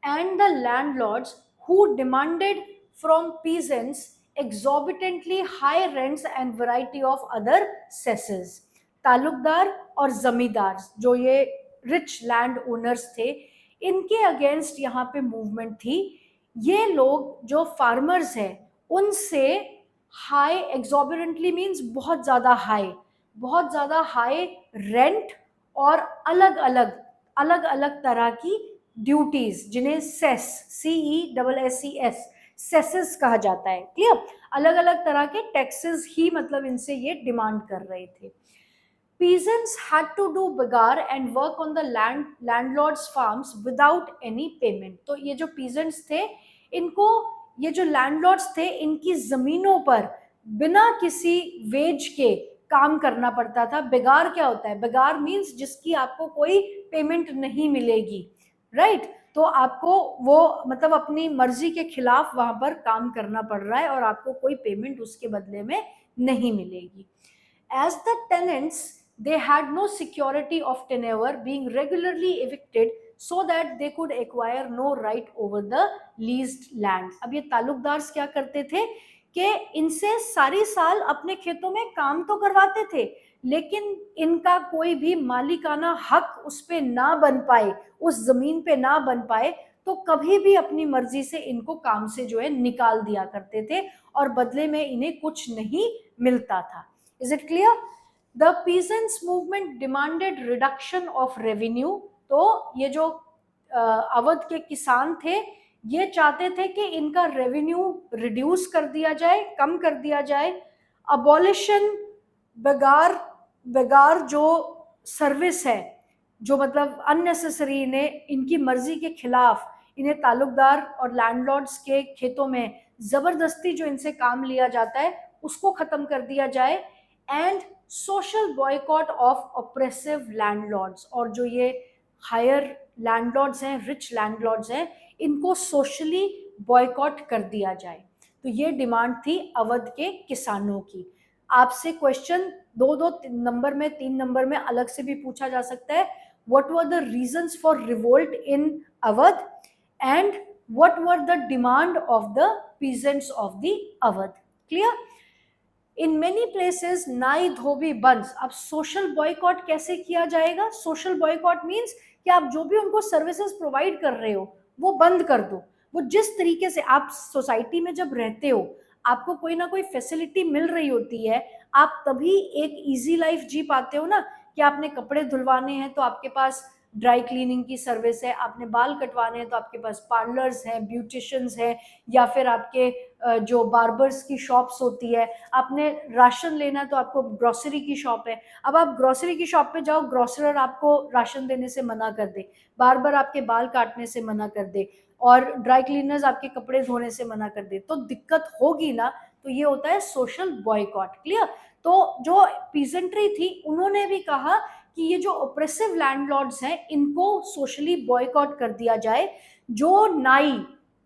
A: and the landlords who demanded from peasants exorbitantly high rents and variety of other cesses. Talukdar और जमींदार जो ये रिच लैंड ओनर्स थे, इनके अगेंस्ट यहाँ पे मूवमेंट थी. ये लोग जो फार्मर्स हैं उनसे हाई, एक्सॉर्बिटेंटली मीन्स बहुत ज़्यादा हाई रेंट और अलग अलग तरह की ड्यूटीज, जिन्हें सेस, CESSES, सेसेस कहा जाता है. क्लियर? अलग अलग तरह के टैक्सेस ही मतलब इनसे ये डिमांड कर रहे थे. Peasants had to do begar and work on the landlord's farms without any payment. तो ये जो peasants थे इनको ये जो लैंडलॉर्ड्स थे इनकी जमीनों पर बिना किसी वेज के काम करना पड़ता था। बेगार क्या होता है? बेगार मीन्स जिसकी आपको कोई पेमेंट नहीं मिलेगी, राइट? तो आपको वो मतलब अपनी मर्जी के खिलाफ वहां पर काम करना पड़ रहा है और आपको कोई पेमेंट उसके बदले में नहीं मिलेगी। As the tenants, they had no security of tenure, being regularly evicted so that they could acquire no right over the leased land. अब ये ताल्लुकदार क्या करते थे कि इनसे सारी साल अपने खेतों में काम तो करवाते थे, लेकिन इनका कोई भी मालिकाना हक उस पे ना बन पाए, उस जमीन पे ना बन पाए, तो कभी भी अपनी मर्जी से इनको काम से जो है निकाल दिया करते थे और बदले में इन्हें कुछ नहीं मिलता था। Is it clear? The peasants movement demanded reduction of revenue. तो ये जो अवध के किसान थे ये चाहते थे कि इनका रेवेन्यू रिड्यूस कर दिया जाए, कम कर दिया जाए। अबॉलिशन, बेगार बेगार जो सर्विस है, जो मतलब अननेसेसरी इन्हें इनकी मर्जी के खिलाफ इन्हें ताल्लुकदार और लैंडलॉर्ड्स के खेतों में जबरदस्ती जो इनसे काम लिया जाता है उसको खत्म कर दिया जाए। And social boycott of oppressive landlords, और जो ये हायर लैंडलॉर्ड्स हैं, रिच लैंडलॉर्ड्स हैं, इनको सोशली बॉयकॉट कर दिया जाए। तो ये डिमांड थी अवध के किसानों की। आपसे क्वेश्चन दो नंबर में, 3 नंबर में अलग से भी पूछा जा सकता है। What were the reasons for revolt in Awadh and what were the demand of the peasants of the Awadh? Clear? In many places नाई धोबी बंस। अब सोशल बॉयकॉट कैसे किया जाएगा? सोशल बॉयकॉट मीन्स कि आप जो भी उनको सर्विसेज प्रोवाइड कर रहे हो वो बंद कर दो। वो जिस तरीके से आप सोसाइटी में जब रहते हो, आपको कोई ना कोई फैसिलिटी मिल रही होती है, आप तभी एक इजी लाइफ जी पाते हो ना। कि आपने कपड़े धुलवाने हैं तो आपके पास ड्राई क्लीनिंग की सर्विस है, आपने बाल कटवाने हैं तो आपके पास पार्लर्स हैं, ब्यूटिशियंस हैं, या फिर आपके जो बार्बर्स की शॉप्स होती है, आपने राशन लेना तो आपको ग्रोसरी की शॉप है। अब आप ग्रोसरी की शॉप पे जाओ, ग्रोसरर आपको राशन देने से मना कर दे, बार्बर आपके बाल काटने से मना कर दे, और ड्राई क्लीनर्स आपके कपड़े धोने से मना कर दे, तो दिक्कत होगी ना। तो ये होता है सोशल बॉयकॉट। क्लियर? तो जो पीजेंट्री थी उन्होंने भी कहा कि ये जो ऑप्रेसिव लैंडलॉर्ड्स हैं इनको सोशली बॉयकॉट कर दिया जाए। जो नाई,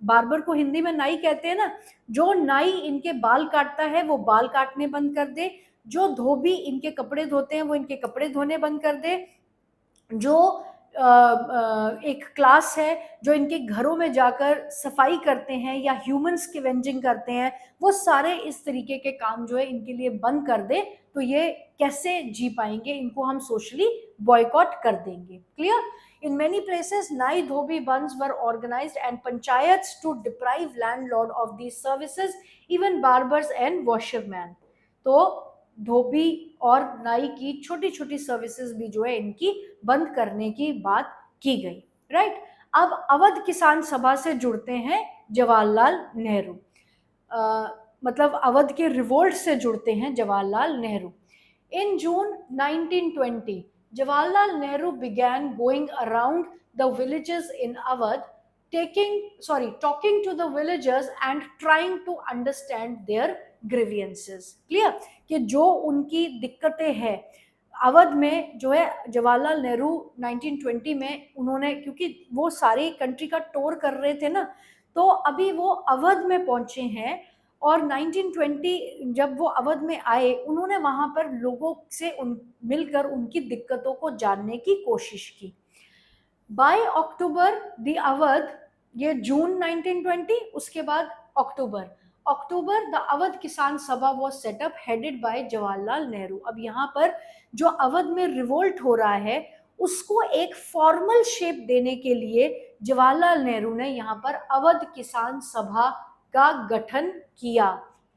A: बार्बर को हिंदी में नाई कहते हैं ना, जो नाई इनके बाल काटता है वो बाल काटने बंद कर दे, जो धोबी इनके कपड़े धोते हैं वो इनके कपड़े धोने बंद कर दे, जो एक क्लास है जो इनके घरों में जाकर सफाई करते हैं या ह्यूमंस की वेंजिंग करते हैं, वो सारे इस तरीके के काम जो है इनके लिए बंद कर दे। तो ये कैसे जी पाएंगे? इनको हम सोशली बॉयकॉट कर देंगे। Clear? In many places, Nai Dhobi Bands were organized and panchayats to deprive landlord of these services, even barbers and washermen. तो धोबी और नाई की छोटी छोटी सर्विसेज भी जो है इनकी बंद करने की बात की गई। राइट? अब अवध किसान सभा से जुड़ते हैं जवाहरलाल नेहरू, मतलब अवध के रिवोल्ट से जुड़ते हैं जवाहरलाल नेहरू। इन जून 1920 Jawaharlal Nehru began going around the villages in Awadh, talking to the villagers and trying to understand their grievances. Clear? कि जो उनकी दिक्कतें हैं अवध में जो है, जवाहरलाल नेहरू 1920 में उन्होंने, क्योंकि वो सारी कंट्री का टूर कर रहे थे ना, तो अभी वो अवध में पहुंचे हैं और 1920 जब वो अवध में आए उन्होंने वहां पर लोगों से मिलकर उनकी दिक्कतों को जानने की कोशिश की। बाय अक्टूबर द अवध, ये जून 1920, उसके बाद अक्टूबर द अवध किसान सभा was setup headed by Jawaharlal Nehru. अब यहाँ पर जो अवध में रिवोल्ट हो रहा है उसको एक फॉर्मल शेप देने के लिए जवाहरलाल नेहरू ने यहाँ पर अवध किसान सभा का गठन किया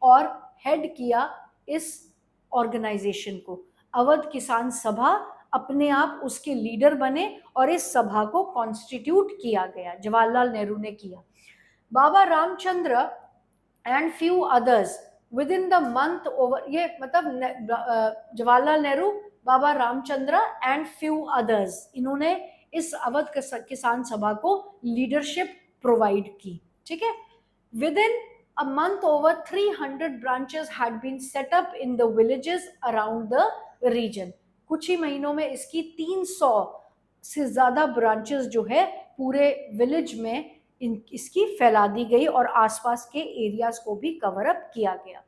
A: और हेड किया इस ऑर्गेनाइजेशन को। अवध किसान सभा अपने आप उसके लीडर बने और इस सभा को कॉन्स्टिट्यूट किया गया, जवाहरलाल नेहरू ने किया। Baba Ramchandra and few others within the month over, ये मतलब Jawaharlal Nehru, Baba Ramchandra and few others, इन्होंने इस अवध किसान सभा को लीडरशिप प्रोवाइड की। ठीक है? Within a month, over 300 branches had been set up in the villages around the region. कुछ ही महीनों में इसकी 300 से ज्यादा ब्रांचेस जो है पूरे विलेज में इसकी फैला दी गई और आसपास के एरियाज को भी कवर अप किया गया.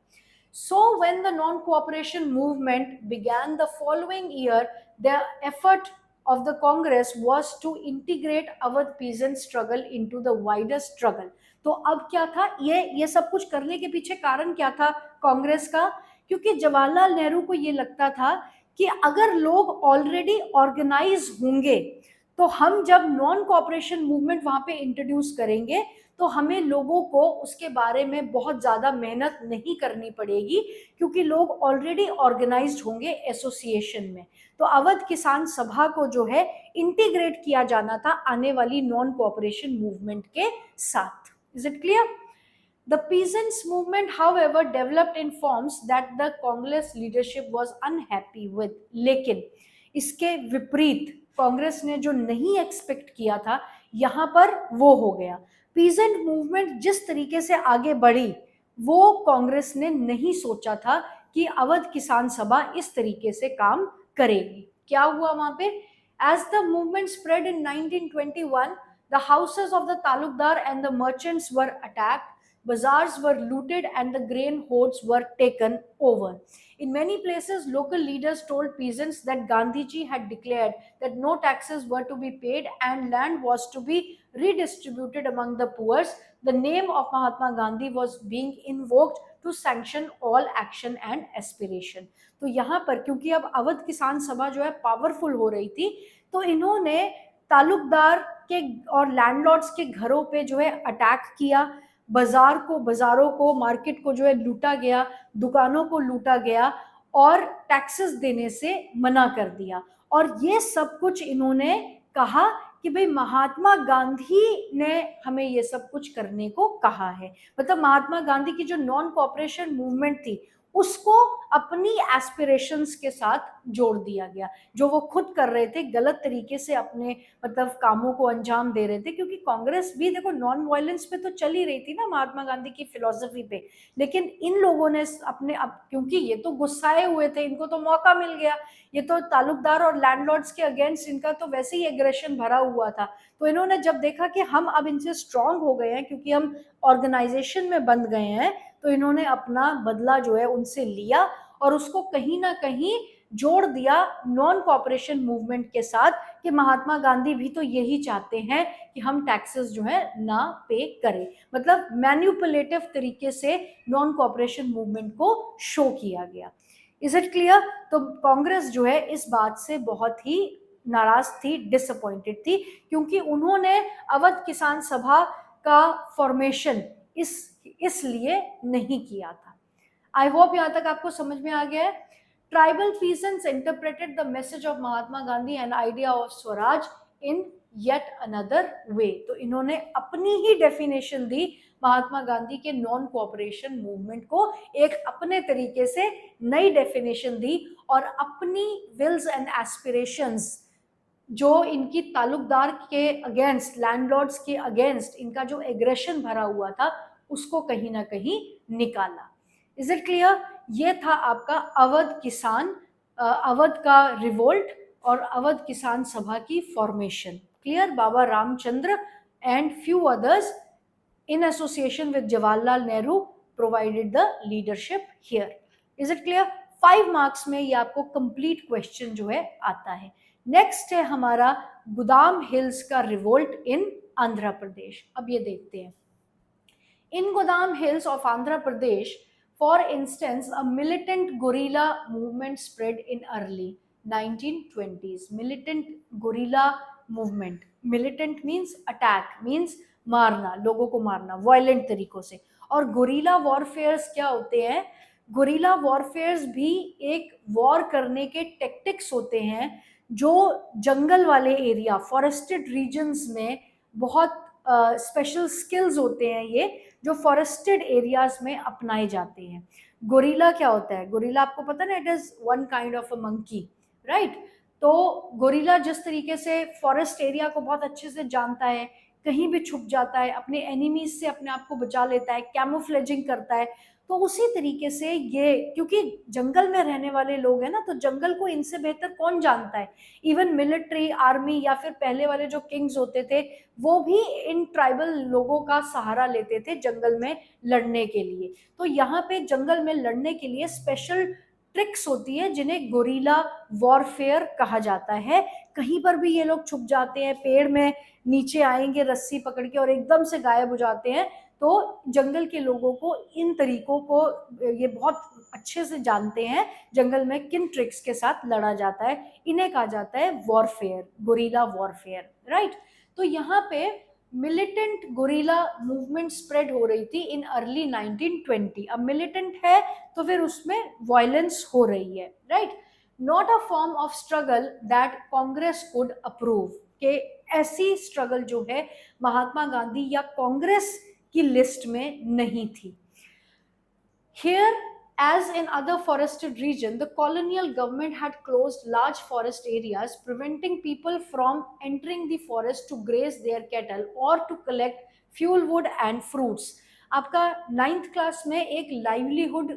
A: So when the non-cooperation movement began the following year, the effort of the Congress was to integrate Awadh peasant struggle into the wider struggle. तो अब क्या था, ये सब कुछ करने के पीछे कारण क्या था कांग्रेस का? क्योंकि जवाहरलाल नेहरू को ये लगता था कि अगर लोग ऑलरेडी ऑर्गेनाइज होंगे तो हम जब नॉन कोऑपरेशन मूवमेंट वहां पे इंट्रोड्यूस करेंगे तो हमें लोगों को उसके बारे में बहुत ज्यादा मेहनत नहीं करनी पड़ेगी क्योंकि लोग ऑलरेडी ऑर्गेनाइज्ड होंगे एसोसिएशन में. तो अवध किसान सभा को जो है इंटीग्रेट किया जाना था आने वाली नॉन कोऑपरेशन मूवमेंट के साथ. Is it clear? The peasants movement, however, developed in forms that the Congress leadership was unhappy with. लेकिन इसके विपरीत कांग्रेस ने जो नहीं एक्सपेक्ट किया था यहां पर वो हो गया. पीजेंट मूवमेंट जिस तरीके से आगे बढ़ी वो कांग्रेस ने नहीं सोचा था कि अवध किसान सभा इस तरीके से काम करेगी. क्या हुआ वहां पे? As the movement spread in 1921, the houses of the talukdar and the merchants were attacked, bazaars were looted, and the grain hoards were taken over. In many places, local leaders told peasants that Gandhiji had declared that no taxes were to be paid and land was to be redistributed among the poor. The name of Mahatma Gandhi was being invoked to sanction all action and aspiration. तो यहाँ पर क्योंकि अब अवध किसान सभा जो है powerful हो रही थी तो इन्होंने तालुकदार के और लैंडलॉर्ड्स के घरों पे जो है अटैक किया, बाजारों को मार्केट को जो है लूटा गया, दुकानों को लूटा गया और टैक्सेस देने से मना कर दिया. और ये सब कुछ इन्होंने कहा कि भाई महात्मा गांधी ने हमें ये सब कुछ करने को कहा है. मतलब महात्मा गांधी की जो नॉन कोऑपरेशन मूवमेंट थी उसको अपनी एस्पिरेशंस के साथ जोड़ दिया गया. जो वो खुद कर रहे थे गलत तरीके से अपने मतलब कामों को अंजाम दे रहे थे क्योंकि कांग्रेस भी देखो नॉन वायलेंस पे तो चली रही थी ना महात्मा गांधी की फिलॉसफी पे. लेकिन इन लोगों ने अपने अब क्योंकि ये तो गुस्साए हुए थे, इनको तो मौका मिल गया, ये तो तालुकदार और लैंडलॉर्ड्स के अगेंस्ट इनका तो वैसे ही एग्रेशन भरा हुआ था. तो इन्होंने जब देखा कि हम अब इनसे स्ट्रांग हो गए हैं क्योंकि हम ऑर्गेनाइजेशन में बंध गए हैं तो इन्होंने अपना बदला जो है उनसे लिया और उसको कहीं ना कहीं जोड़ दिया नॉन कोऑपरेशन मूवमेंट के साथ कि महात्मा गांधी भी तो यही चाहते हैं कि हम टैक्सेस जो है ना पे करें. मतलब मैन्युपुलेटिव तरीके से नॉन कोऑपरेशन मूवमेंट को शो किया गया. Is it clear? तो कांग्रेस जो है इस बात से बहुत ही नाराज थी, डिसअपॉइंटेड थी क्योंकि उन्होंने अवध किसान सभा का फॉर्मेशन इसलिए नहीं किया था. आई होप यहां तक आपको समझ में आ गया है. Tribal peasants interpreted the message of Mahatma Gandhi and idea of Swaraj in yet another way. तो इन्होंने अपनी ही डेफिनेशन दी महात्मा गांधी के नॉन कोऑपरेशन मूवमेंट को, एक अपने तरीके से नई डेफिनेशन दी और अपनी विल्स एंड एस्पिरेशंस जो इनकी तालुकदार के अगेंस्ट, लैंडलॉर्ड्स के अगेंस्ट इनका जो एग्रेशन भरा हुआ था उसको कहीं ना कहीं निकाला. Is it clear? ये था आपका अवध का रिवोल्ट और अवध किसान सभा की formation. Clear? Baba Ramchandra and few others in association with Jawaharlal Nehru provided the leadership here. Is it clear? 5 marks में ये आपको कंप्लीट क्वेश्चन जो है आता है. नेक्स्ट है हमारा गोदाम हिल्स का रिवोल्ट इन आंध्र प्रदेश. अब ये देखते हैं. इन गोदाम hills of Andhra Pradesh, for instance, a militant guerrilla movement spread in early 1920s. Militant guerrilla movement. Militant means attack, means मारना, लोगों को मारना वायलेंट तरीकों से. और गुरिल्ला वॉरफेयर्स क्या होते हैं? गुरिल्ला वॉरफेयर्स भी एक वॉर करने के टेक्टिक्स होते हैं जो जंगल वाले एरिया, फॉरेस्टेड रीजन्स में बहुत स्पेशल स्किल्स होते हैं ये जो फॉरेस्टेड एरियाज में अपनाए जाते हैं. गोरिल्ला क्या होता है? गोरिल्ला आपको पता ना, it is one kind of a monkey, right? तो गोरिल्ला जिस तरीके से फॉरेस्ट एरिया को बहुत अच्छे से जानता है, कहीं भी छुप जाता है, अपने एनिमीज से अपने आप को बचा लेता है, कैमोफ्लेजिंग करता है। तो उसी तरीके से ये, क्योंकि जंगल में रहने वाले लोग हैं ना, तो जंगल को इनसे बेहतर कौन जानता है। इवन मिलिट्री, आर्मी या फिर पहले वाले जो किंग्स होते थे, वो भी इन ट्राइबल लोगों का सहारा लेते थे जंगल में लड़ने के लिए। तो यहाँ पे जंगल में लड़ने के लिए स्पेशल ट्रिक्स होती है जिन्हें गोरिल्ला वॉरफेयर कहा जाता है। कहीं पर भी ये लोग छुप जाते हैं, पेड़ में नीचे आएंगे रस्सी पकड़ के और एकदम से गायब हो जाते हैं। तो जंगल के लोगों को इन तरीकों को ये बहुत अच्छे से जानते हैं, जंगल में किन ट्रिक्स के साथ लड़ा जाता है। इन्हें कहा जाता है वॉरफेयर, गोरिल्ला वॉरफेयर, राइट। तो यहाँ पे मिलिटेंट गोरिल्ला मूवमेंट स्प्रेड हो रही थी इन अर्ली 1920। अब मिलिटेंट है तो फिर उसमें वायलेंस हो रही है, right. Not a form of struggle that Congress could approve, के ऐसी स्ट्रगल जो है महात्मा गांधी या कांग्रेस की लिस्ट में नहीं थी। Here, as in other forested regions, the colonial government had closed large forest areas, preventing people from entering the forest to graze their cattle or to collect fuel wood and fruits. आपका 9th class में एक livelihood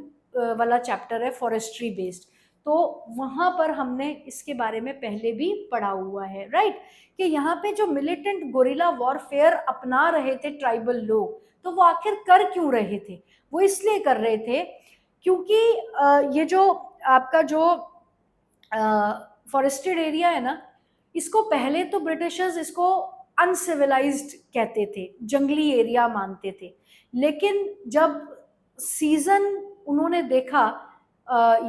A: वाला chapter है forestry based, तो वहां पर हमने इसके बारे में पहले भी पढ़ा हुआ है, राइट। कि यहाँ पे जो मिलिटेंट गोरिल्ला वॉरफेयर अपना रहे थे ट्राइबल लोग, तो वो आखिर कर क्यों रहे थे। वो इसलिए कर रहे थे क्योंकि ये जो आपका जो फॉरेस्टेड एरिया है ना, इसको पहले तो ब्रिटिशर्स इसको अनसिविलाइज्ड कहते थे, जंगली एरिया मानते थे। लेकिन जब सीजन उन्होंने देखा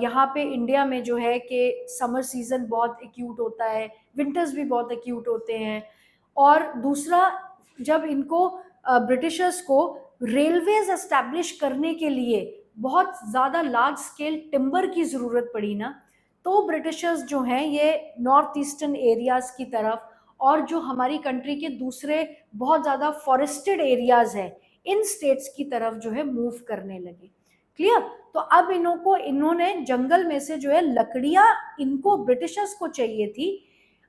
A: यहाँ पे इंडिया में जो है कि समर सीजन बहुत एक्यूट होता है, विंटर्स भी बहुत एक्यूट होते हैं, और दूसरा जब इनको ब्रिटिशर्स को रेलवेज एस्टैब्लिश करने के लिए बहुत ज़्यादा लार्ज स्केल टिम्बर की ज़रूरत पड़ी ना, तो ब्रिटिशर्स जो हैं ये नॉर्थ ईस्टर्न एरियाज़ की तरफ और जो हमारी कंट्री के दूसरे बहुत ज़्यादा फॉरेस्टेड एरियाज़ हैं, इन स्टेट्स की तरफ जो है मूव करने लगे। क्लियर। तो अब इन्होंने जंगल में से जो है लकड़ियाँ इनको ब्रिटिशर्स को चाहिए थी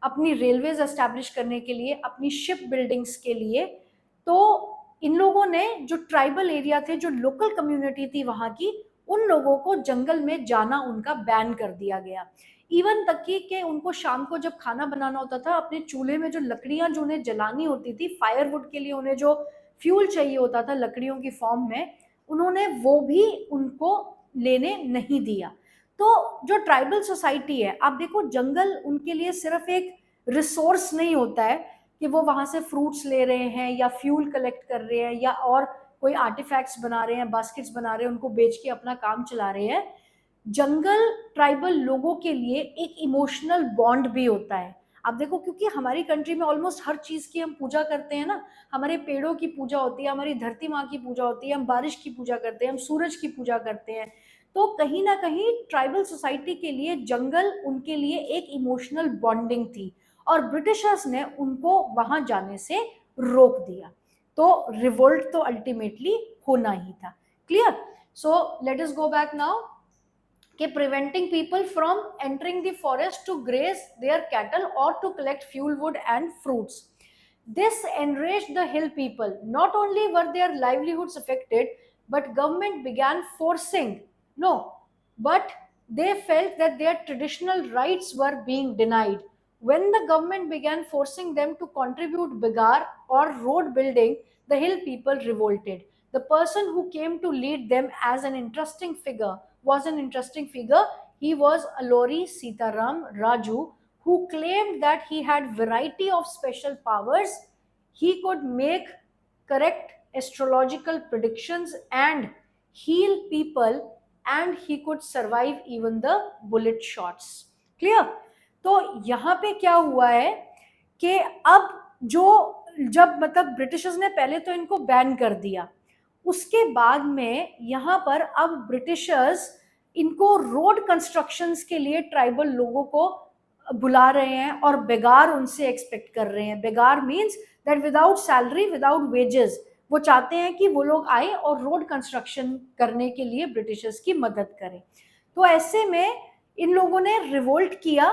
A: अपनी रेलवेज एस्टैब्लिश करने के लिए, अपनी शिप बिल्डिंग्स के लिए। तो इन लोगों ने जो ट्राइबल एरिया थे, जो लोकल कम्युनिटी थी वहां की, उन लोगों को जंगल में जाना उनका बैन कर दिया गया। इवन तक कि उनको शाम को जब खाना बनाना होता था, अपने चूल्हे में जो लकड़ियां जो उन्हें जलानी होती थी, फायरवुड के लिए उन्हें जो फ्यूल चाहिए होता था लकड़ियों की फॉर्म में, उन्होंने वो भी उनको लेने नहीं दिया। तो जो ट्राइबल सोसाइटी है, आप देखो जंगल उनके लिए सिर्फ एक रिसोर्स नहीं होता है कि वो वहां से फ्रूट्स ले रहे हैं या फ्यूल कलेक्ट कर रहे हैं या और कोई आर्टिफैक्ट्स बना रहे हैं, बास्केट्स बना रहे हैं, उनको बेच के अपना काम चला रहे हैं। जंगल ट्राइबल लोगों के लिए एक इमोशनल बॉन्ड भी होता है। आप देखो, क्योंकि हमारी कंट्री में ऑलमोस्ट हर चीज की हम पूजा करते हैं ना, हमारे पेड़ों की पूजा होती है, हमारी धरती माँ की पूजा होती है, हम बारिश की पूजा करते हैं, हम सूरज की पूजा करते हैं। तो कहीं ना कहीं ट्राइबल सोसाइटी के लिए जंगल उनके लिए एक इमोशनल बॉन्डिंग थी, और ब्रिटिशर्स ने उनको वहां जाने से रोक दिया। तो रिवोल्ट तो अल्टीमेटली होना ही था। Clear. So let us go back now कि preventing people from entering the forest to graze their cattle or to collect fuel wood and fruits. This enraged the hill people. Not only were their livelihoods affected, but government began forcing, no, but they felt that their traditional rights were being denied. When the government began forcing them to contribute bigar or road building, the hill people revolted. The person who came to lead them as an interesting figure was an interesting figure. He was Alori Sitaram Raju, who claimed that he had variety of special powers. He could make correct astrological predictions and heal people, and he could survive even the bullet shots. Clear? तो यहाँ पे क्या हुआ है कि अब जब मतलब ब्रिटिशर्स ने पहले तो इनको बैन कर दिया, उसके बाद में यहाँ पर अब ब्रिटिशर्स इनको रोड कंस्ट्रक्शंस के लिए ट्राइबल लोगों को बुला रहे हैं और बेगार उनसे एक्सपेक्ट कर रहे हैं। Begar means that without salary, without wages, वो चाहते हैं कि वो लोग आए और रोड कंस्ट्रक्शन करने के लिए ब्रिटिशर्स की मदद करें। तो ऐसे में इन लोगों ने रिवोल्ट किया,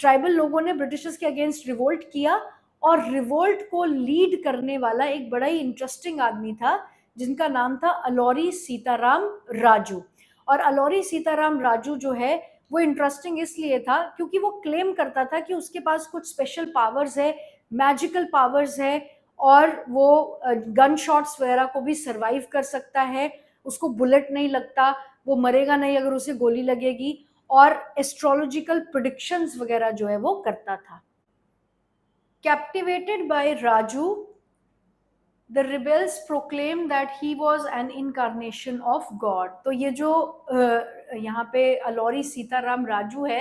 A: ट्राइबल लोगों ने ब्रिटिशर्स के अगेंस्ट रिवोल्ट किया, और रिवोल्ट को लीड करने वाला एक बड़ा ही इंटरेस्टिंग आदमी था जिनका नाम था अलौरी सीताराम राजू। और अलौरी सीताराम राजू जो है वो इंटरेस्टिंग इसलिए था क्योंकि वो क्लेम करता था कि उसके पास कुछ स्पेशल पावर्स है, मैजिकल पावर्स है, और वो गन शॉट्स वगैरह को भी सरवाइव कर सकता है, उसको बुलेट नहीं लगता, वो मरेगा नहीं अगर उसे गोली लगेगी, और एस्ट्रोलॉजिकल प्रिडिक्शंस वगैरह जो है वो करता था। Captivated by Raju, the rebels proclaimed that he was an incarnation of God। तो ये जो यहाँ पे अलौरी सीताराम राजू है,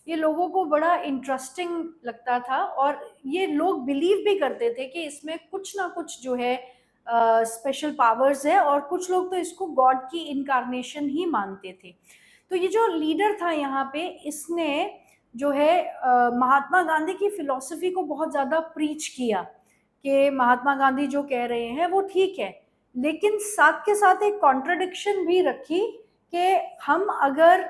A: ये लोगों को बड़ा इंटरेस्टिंग लगता था और ये लोग बिलीव भी करते थे कि इसमें कुछ ना कुछ जो है स्पेशल पावर्स है, और कुछ लोग तो इसको गॉड की इनकारनेशन ही मानते थे। तो ये जो लीडर था यहाँ पे, इसने जो है महात्मा गांधी की फिलॉसफी को बहुत ज़्यादा प्रीच किया कि महात्मा गांधी जो कह रहे हैं वो ठीक है, लेकिन साथ के साथ एक कॉन्ट्रडिक्शन भी रखी कि हम अगर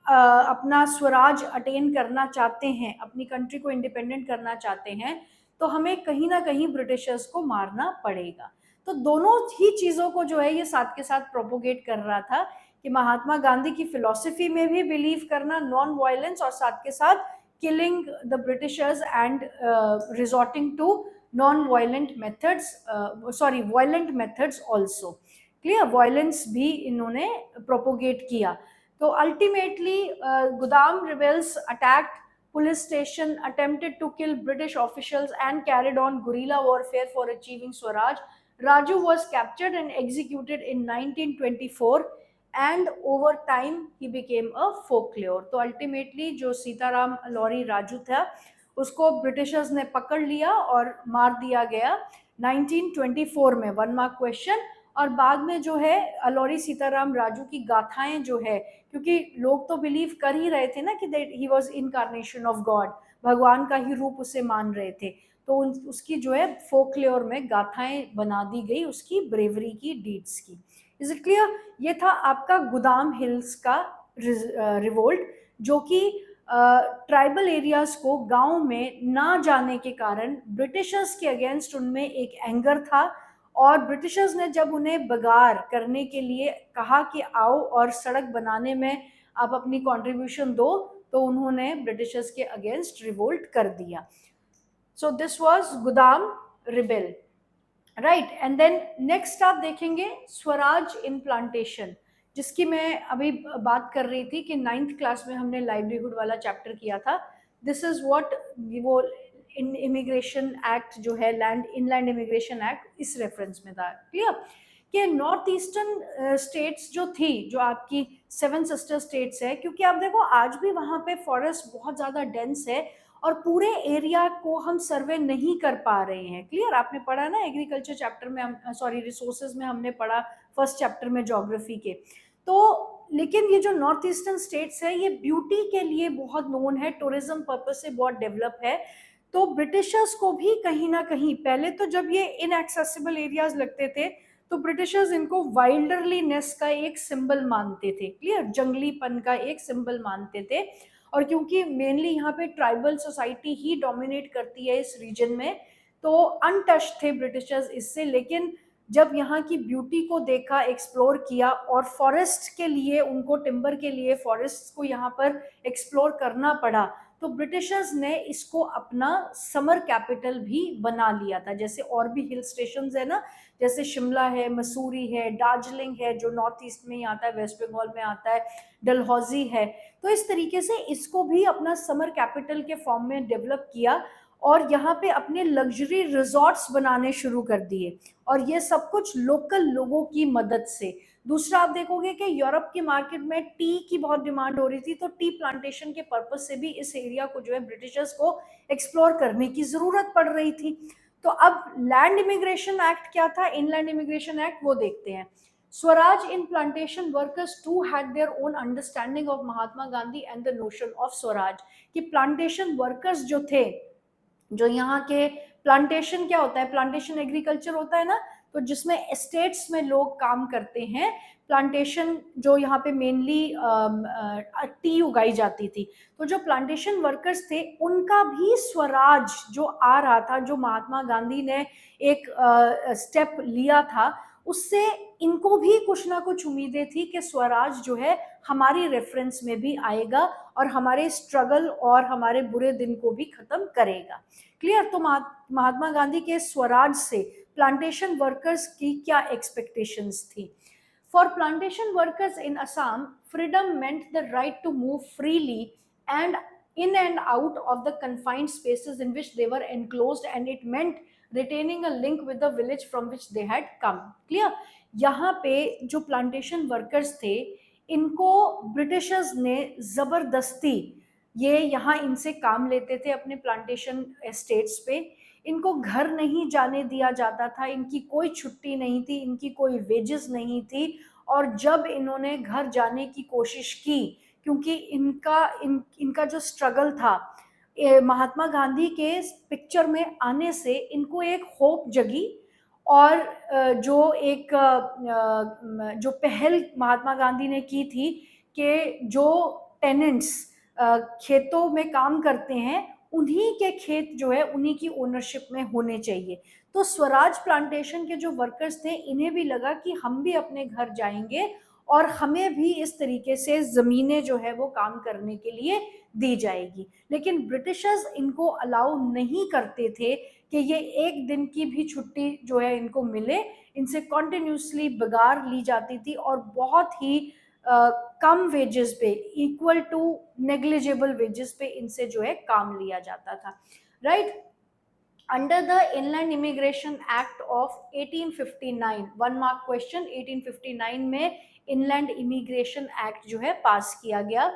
A: अपना स्वराज अटेन करना चाहते हैं, अपनी कंट्री को इंडिपेंडेंट करना चाहते हैं, तो हमें कहीं ना कहीं ब्रिटिशर्स को मारना पड़ेगा। तो दोनों ही चीज़ों को जो है ये साथ के साथ प्रोपोगेट कर रहा था कि महात्मा गांधी की फिलॉसफी में भी बिलीव करना, नॉन वायलेंस, और साथ के साथ killing the Britishers and resorting to non-violent methods, violent methods also। क्लियर, वायलेंस भी इन्होंने प्रोपोगेट किया। तो ultimately Gudem rebels attacked police station, attempted to kill British officials and carried on guerrilla warfare for achieving Swaraj। Raju was captured and executed in 1924 and over time he became a folklore। तो ultimately जो सीताराम अलौरी राजू था उसको Britishers ने पकड़ लिया और मार दिया गया 1924 में। 1 मार्क क्वेश्चन। और बाद में जो है अलौरी सीताराम राजू की गाथाएं जो है, क्योंकि लोग तो बिलीव कर ही रहे थे ना कि he was incarnation of God, भगवान का ही रूप उसे मान रहे थे, तो उसकी जो है फोकलोर में गाथाएं बना दी गई उसकी ब्रेवरी की, डीड्स की। Is it clear? ये था आपका गोदाम हिल्स का रिवोल्ट, जो कि ट्राइबल एरियाज को गांव में ना जाने के कारण ब्रिटिशर्स के अगेंस्ट उनमें एक एंगर था, और ब्रिटिशर्स ने जब उन्हें बगार करने के लिए कहा कि आओ और सड़क बनाने में आप अपनी कंट्रीब्यूशन दो, तो उन्होंने ब्रिटिशर्स के अगेंस्ट रिवोल्ट कर दिया। So this was Gudem rebel, right. And then next आप देखेंगे स्वराज इन प्लांटेशन, जिसकी मैं अभी बात कर रही थी कि 9th क्लास में हमने लाइवलीहुड वाला चैप्टर किया था। दिस इज व्हाट वो इमिग्रेशन एक्ट जो है, लैंड इनलैंड इमिग्रेशन एक्ट, इस रेफरेंस में था। क्लियर कि नॉर्थ ईस्टर्न स्टेट्स जो थी, जो आपकी 7 सिस्टर स्टेट्स है, क्योंकि आप देखो आज भी वहाँ पे फॉरेस्ट बहुत ज़्यादा डेंस है और पूरे एरिया को हम सर्वे नहीं कर पा रहे हैं। क्लियर, आपने पढ़ा ना एग्रीकल्चर चैप्टर में, हम सॉरी रिसोर्सेज में हमने पढ़ा, फर्स्ट चैप्टर में ज्योग्राफी के। तो लेकिन ये जो नॉर्थ ईस्टर्न स्टेट्स है ये ब्यूटी के लिए बहुत नोन है, टूरिज्म पर्पज से बहुत डेवलप है। तो ब्रिटिशर्स को भी कहीं ना कहीं, पहले तो जब ये इनएक्सेसिबल एरियाज लगते थे तो ब्रिटिशर्स इनको वाइल्डरलीनेस का एक सिंबल मानते थे। क्लियर, जंगलीपन का एक सिंबल मानते थे। और क्योंकि मेनली यहाँ पे ट्राइबल सोसाइटी ही डोमिनेट करती है इस रीजन में, तो अनटच्ड थे ब्रिटिशर्स इससे। लेकिन जब यहाँ की ब्यूटी को देखा, एक्सप्लोर किया, और फॉरेस्ट के लिए उनको, टिम्बर के लिए फॉरेस्ट को यहाँ पर एक्सप्लोर करना पड़ा, तो ब्रिटिशर्स ने इसको अपना समर कैपिटल भी बना लिया था। जैसे और भी हिल स्टेशंस है ना, जैसे शिमला है, मसूरी है, दार्जिलिंग है जो नॉर्थ ईस्ट में ही आता है, वेस्ट बंगाल में आता है, डलहौजी है। तो इस तरीके से इसको भी अपना समर कैपिटल के फॉर्म में डेवलप किया और यहाँ पे अपने लग्जरी रिजॉर्ट्स बनाने शुरू कर दिए, और ये सब कुछ लोकल लोगों की मदद से। दूसरा आप देखोगे कि यूरोप की मार्केट में टी की बहुत डिमांड हो रही थी, तो टी प्लांटेशन के पर्पज से भी इस एरिया को जो है ब्रिटिशर्स को एक्सप्लोर करने की जरूरत पड़ रही थी। तो अब लैंड इमिग्रेशन एक्ट क्या था, इनलैंड इमिग्रेशन एक्ट, वो देखते हैं। Swaraj in plantation workers to had their own understanding of Mahatma Gandhi and the notion of swaraj. कि प्लांटेशन वर्कर्स जो थे, जो यहाँ के, प्लांटेशन क्या होता है, प्लांटेशन एग्रीकल्चर होता है ना, तो जिसमें एस्टेट्स में लोग काम करते हैं, प्लांटेशन जो यहाँ पे मेनली टी उगाई जाती थी, तो जो प्लांटेशन वर्कर्स थे उनका भी स्वराज जो आ रहा था, जो महात्मा गांधी ने एक स्टेप लिया था, उससे इनको भी कुछ ना कुछ उम्मीदें थी कि स्वराज जो है हमारी रेफरेंस में भी आएगा और हमारे स्ट्रगल और हमारे बुरे दिन को भी खत्म करेगा। क्लियर? तो महात्मा गांधी के स्वराज से प्लांटेशन वर्कर्स की क्या एक्सपेक्टेशंस थी? For plantation workers in Assam, freedom meant the right to move freely and in and out of the confined spaces in which they were enclosed, and it meant retaining a link with the village from which they had come. Clear? यहाँ पे जो plantation workers थे, इनको Britishers ने जबरदस्ती ये यहाँ इनसे काम लेते थे अपने प्लांटेशन एस्टेट्स पे। इनको घर नहीं जाने दिया जाता था, इनकी कोई छुट्टी नहीं थी, इनकी कोई वेजेस नहीं थी, और जब इन्होंने घर जाने की कोशिश की, क्योंकि इनका जो स्ट्रगल था, महात्मा गांधी के पिक्चर में आने से इनको एक होप जगी, और जो पहल महात्मा गांधी ने की थी कि जो टेनेंट्स खेतों में काम करते हैं, उन्हीं के खेत जो है उन्हीं की ओनरशिप में होने चाहिए। तो स्वराज प्लांटेशन के जो वर्कर्स थे, इन्हें भी लगा कि हम भी अपने घर जाएंगे और हमें भी इस तरीके से जमीनें जो है वो काम करने के लिए दी जाएगी। लेकिन ब्रिटिशर्स इनको अलाउ नहीं करते थे कि ये एक दिन की भी छुट्टी जो है इनको मिले। इनसे कॉन्टिन्यूसली बिगाड़ ली जाती थी और बहुत ही कम वेजेस पे, इक्वल टू नेग्लिजिबल वेजेस पे इनसे जो है काम लिया जाता था। Right? Under the inland immigration act of 1859, 1 mark question, 1859 में इनलैंड इमिग्रेशन एक्ट जो है पास किया गया।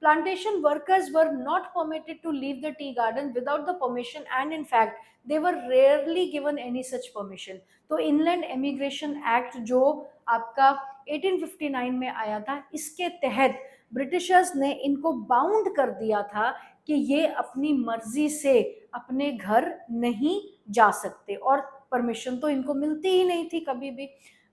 A: Plantation workers were not permitted to leave the tea garden without the permission, and in fact they were rarely given any such permission. तो inland immigration act जो आपका 1859 में आया था, इसके तहत ब्रिटिशर्स ने इनको बाउंड कर दिया था कि ये अपनी मर्जी से अपने घर नहीं जा सकते, और परमिशन तो इनको मिलती ही नहीं थी कभी भी।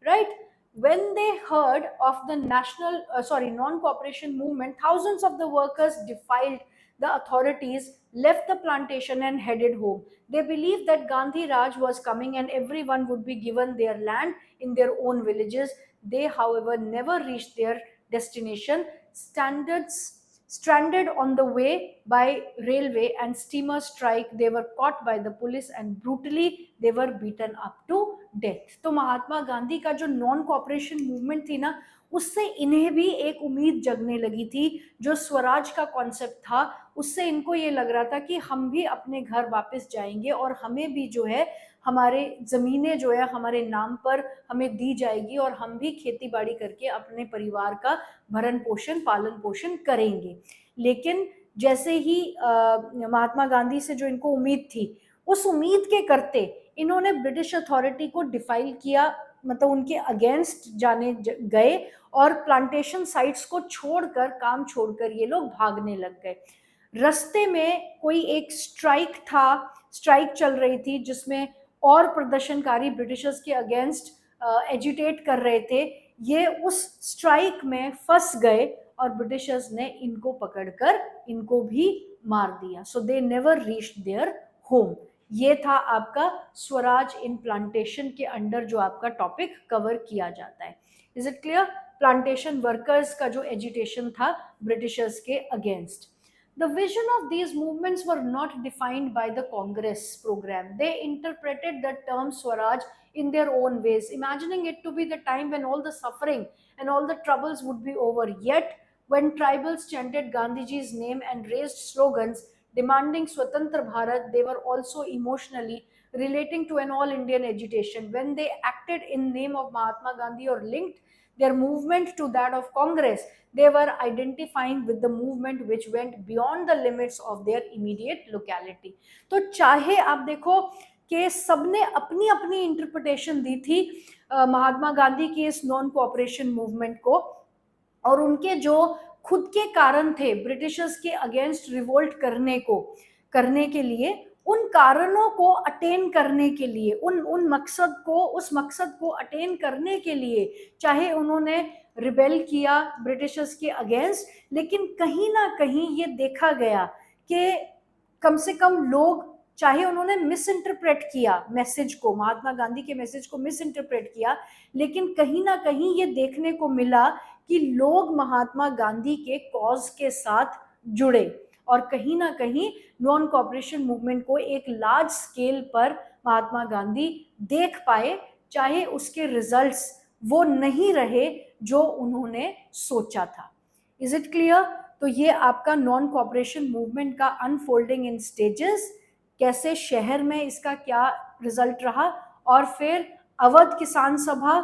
A: Right? When they heard of the non-cooperation movement, thousands of the workers defied the authorities, left the plantation and headed home. They believed that Gandhi Raj was coming and everyone would be given their land in their own villages. They, however, never reached their destination. Stranded on the way by railway and steamer strike, they were caught by the police and brutally they were beaten up to death. तो महात्मा गांधी का जो non cooperation movement थी ना, उससे इन्हें भी एक उम्मीद जगने लगी थी। जो स्वराज का कॉन्सेप्ट था, उससे इनको ये लग रहा था कि हम भी अपने घर वापस जाएंगे और हमें भी जो है हमारे ज़मीनें जो है हमारे नाम पर हमें दी जाएगी और हम भी खेती बाड़ी करके अपने परिवार का भरण पोषण, पालन पोषण करेंगे। लेकिन जैसे ही महात्मा गांधी से जो इनको उम्मीद थी, उस उम्मीद के करते इन्होंने ब्रिटिश अथॉरिटी को डिफाइल किया, मतलब उनके अगेंस्ट जाने गए और प्लांटेशन साइट्स को छोड़कर, काम छोड़कर ये लोग भागने लग गए। रास्ते में कोई एक स्ट्राइक चल रही थी जिसमें और प्रदर्शनकारी ब्रिटिशर्स के अगेंस्ट एजिटेट कर रहे थे। ये उस स्ट्राइक में फंस गए और ब्रिटिशर्स ने इनको पकड़कर इनको भी मार दिया। So they never reached their home. ये था आपका स्वराज इन प्लांटेशन के अंडर जो आपका टॉपिक कवर किया जाता है। Is it clear? Plantation workers का जो एजिटेशन था ब्रिटिशर्स के against. The vision of these movements were not defined by the Congress program. They interpreted the term Swaraj in their own ways, imagining it to be the time when all the suffering and all the troubles would be over. Yet, when tribals chanted Gandhiji's name and raised slogans demanding Swatantra Bharat, they were also emotionally relating to an all-Indian agitation. When they acted in name of Mahatma Gandhi or linked their movement to that of Congress, they were identifying with the movement which went beyond the limits of their immediate locality. तो चाहे आप देखो कि सबने अपनी अपनी interpretation दी थी महात्मा गांधी की इस नॉन कोऑपरेशन मूवमेंट को, और उनके जो खुद के कारण थे ब्रिटिशर्स के अगेंस्ट रिवोल्ट करने के लिए, उन कारणों को अटेन करने के लिए, उस मकसद को अटेन करने के लिए, चाहे उन्होंने रिबेल किया ब्रिटिशर्स के अगेंस्ट, लेकिन कहीं ना कहीं ये देखा गया कि कम से कम लोग, चाहे उन्होंने मिस इंटरप्रेट किया मैसेज को, महात्मा गांधी के मैसेज को मिस इंटरप्रेट किया, लेकिन कहीं ना कहीं ये देखने को मिला कि लोग महात्मा गांधी के कॉज के साथ जुड़े और कहीं ना कहीं नॉन कॉपरेशन मूवमेंट को एक लार्ज स्केल पर महात्मा गांधी देख पाए, चाहे उसके रिजल्ट्स वो नहीं रहे जो उन्होंने सोचा था। Is it clear? तो ये आपका नॉन कॉपरेशन मूवमेंट का अनफोल्डिंग इन स्टेजेस, कैसे शहर में इसका क्या रिजल्ट रहा, और फिर अवध किसान सभा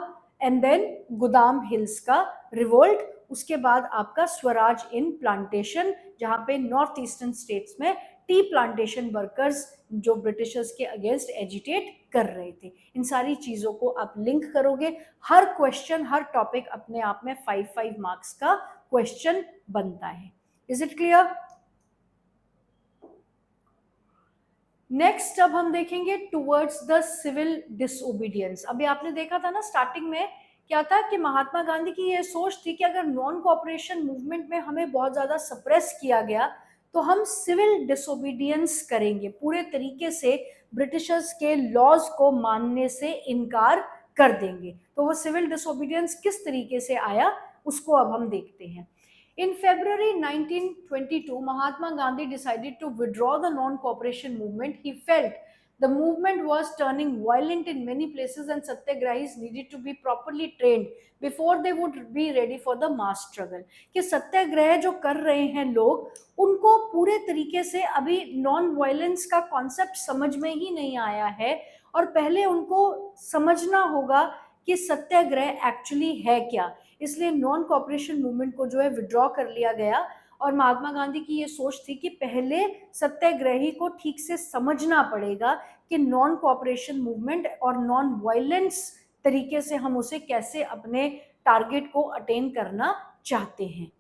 A: एंड देन गोदाम हिल्स का रिवोल्ट, उसके बाद आपका स्वराज इन प्लांटेशन, जहां पे नॉर्थ ईस्टर्न स्टेट्स में टी प्लांटेशन वर्कर्स जो ब्रिटिशर्स के अगेंस्ट एजिटेट कर रहे थे। इन सारी चीजों को आप लिंक करोगे, हर क्वेश्चन, हर टॉपिक अपने आप में 5 मार्क्स का क्वेश्चन बनता है। Is it clear? नेक्स्ट अब हम देखेंगे टुवर्ड्स द सिविल डिसओबीडियंस। अभी आपने देखा था ना स्टार्टिंग में क्या था कि महात्मा गांधी की ये सोच थी कि अगर नॉन कॉपरेशन मूवमेंट में हमें बहुत ज्यादा सप्रेस किया गया तो हम सिविल डिसओबीडियंस करेंगे, पूरे तरीके से ब्रिटिशर्स के लॉज को मानने से इनकार कर देंगे। तो वो सिविल डिसओबीडियंस किस तरीके से आया उसको अब हम देखते हैं। In February 1922, Mahatma Gandhi decided to withdraw the non-cooperation movement. He felt the movement was turning violent in many places and satyagrahis needed to be properly trained before they would be ready for the mass struggle. कि सत्याग्रह जो कर रहे हैं लोग उनको पूरे तरीके से अभी नॉन वायलेंस का कॉन्सेप्ट समझ में ही नहीं आया है, और पहले उनको समझना होगा कि सत्याग्रह एक्चुअली है क्या। इसलिए नॉन कॉपरेशन मूवमेंट को जो है विड्रॉ कर लिया गया, और महात्मा गांधी की ये सोच थी कि पहले सत्याग्रही को ठीक से समझना पड़ेगा कि नॉन कॉपरेशन मूवमेंट और नॉन वायलेंस तरीके से हम उसे कैसे अपने टारगेट को अटेन करना चाहते हैं।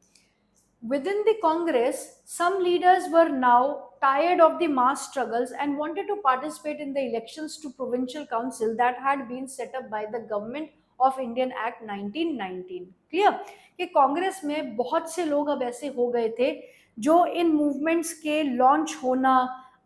A: Within the Congress, some leaders were now tired of the mass struggles and wanted to participate in the elections to provincial council that had been set up by the government of Indian Act 1919. Clear? कि कांग्रेस में बहुत से लोग अब ऐसे हो गए थे जो इन मूवमेंट्स के लॉन्च होना,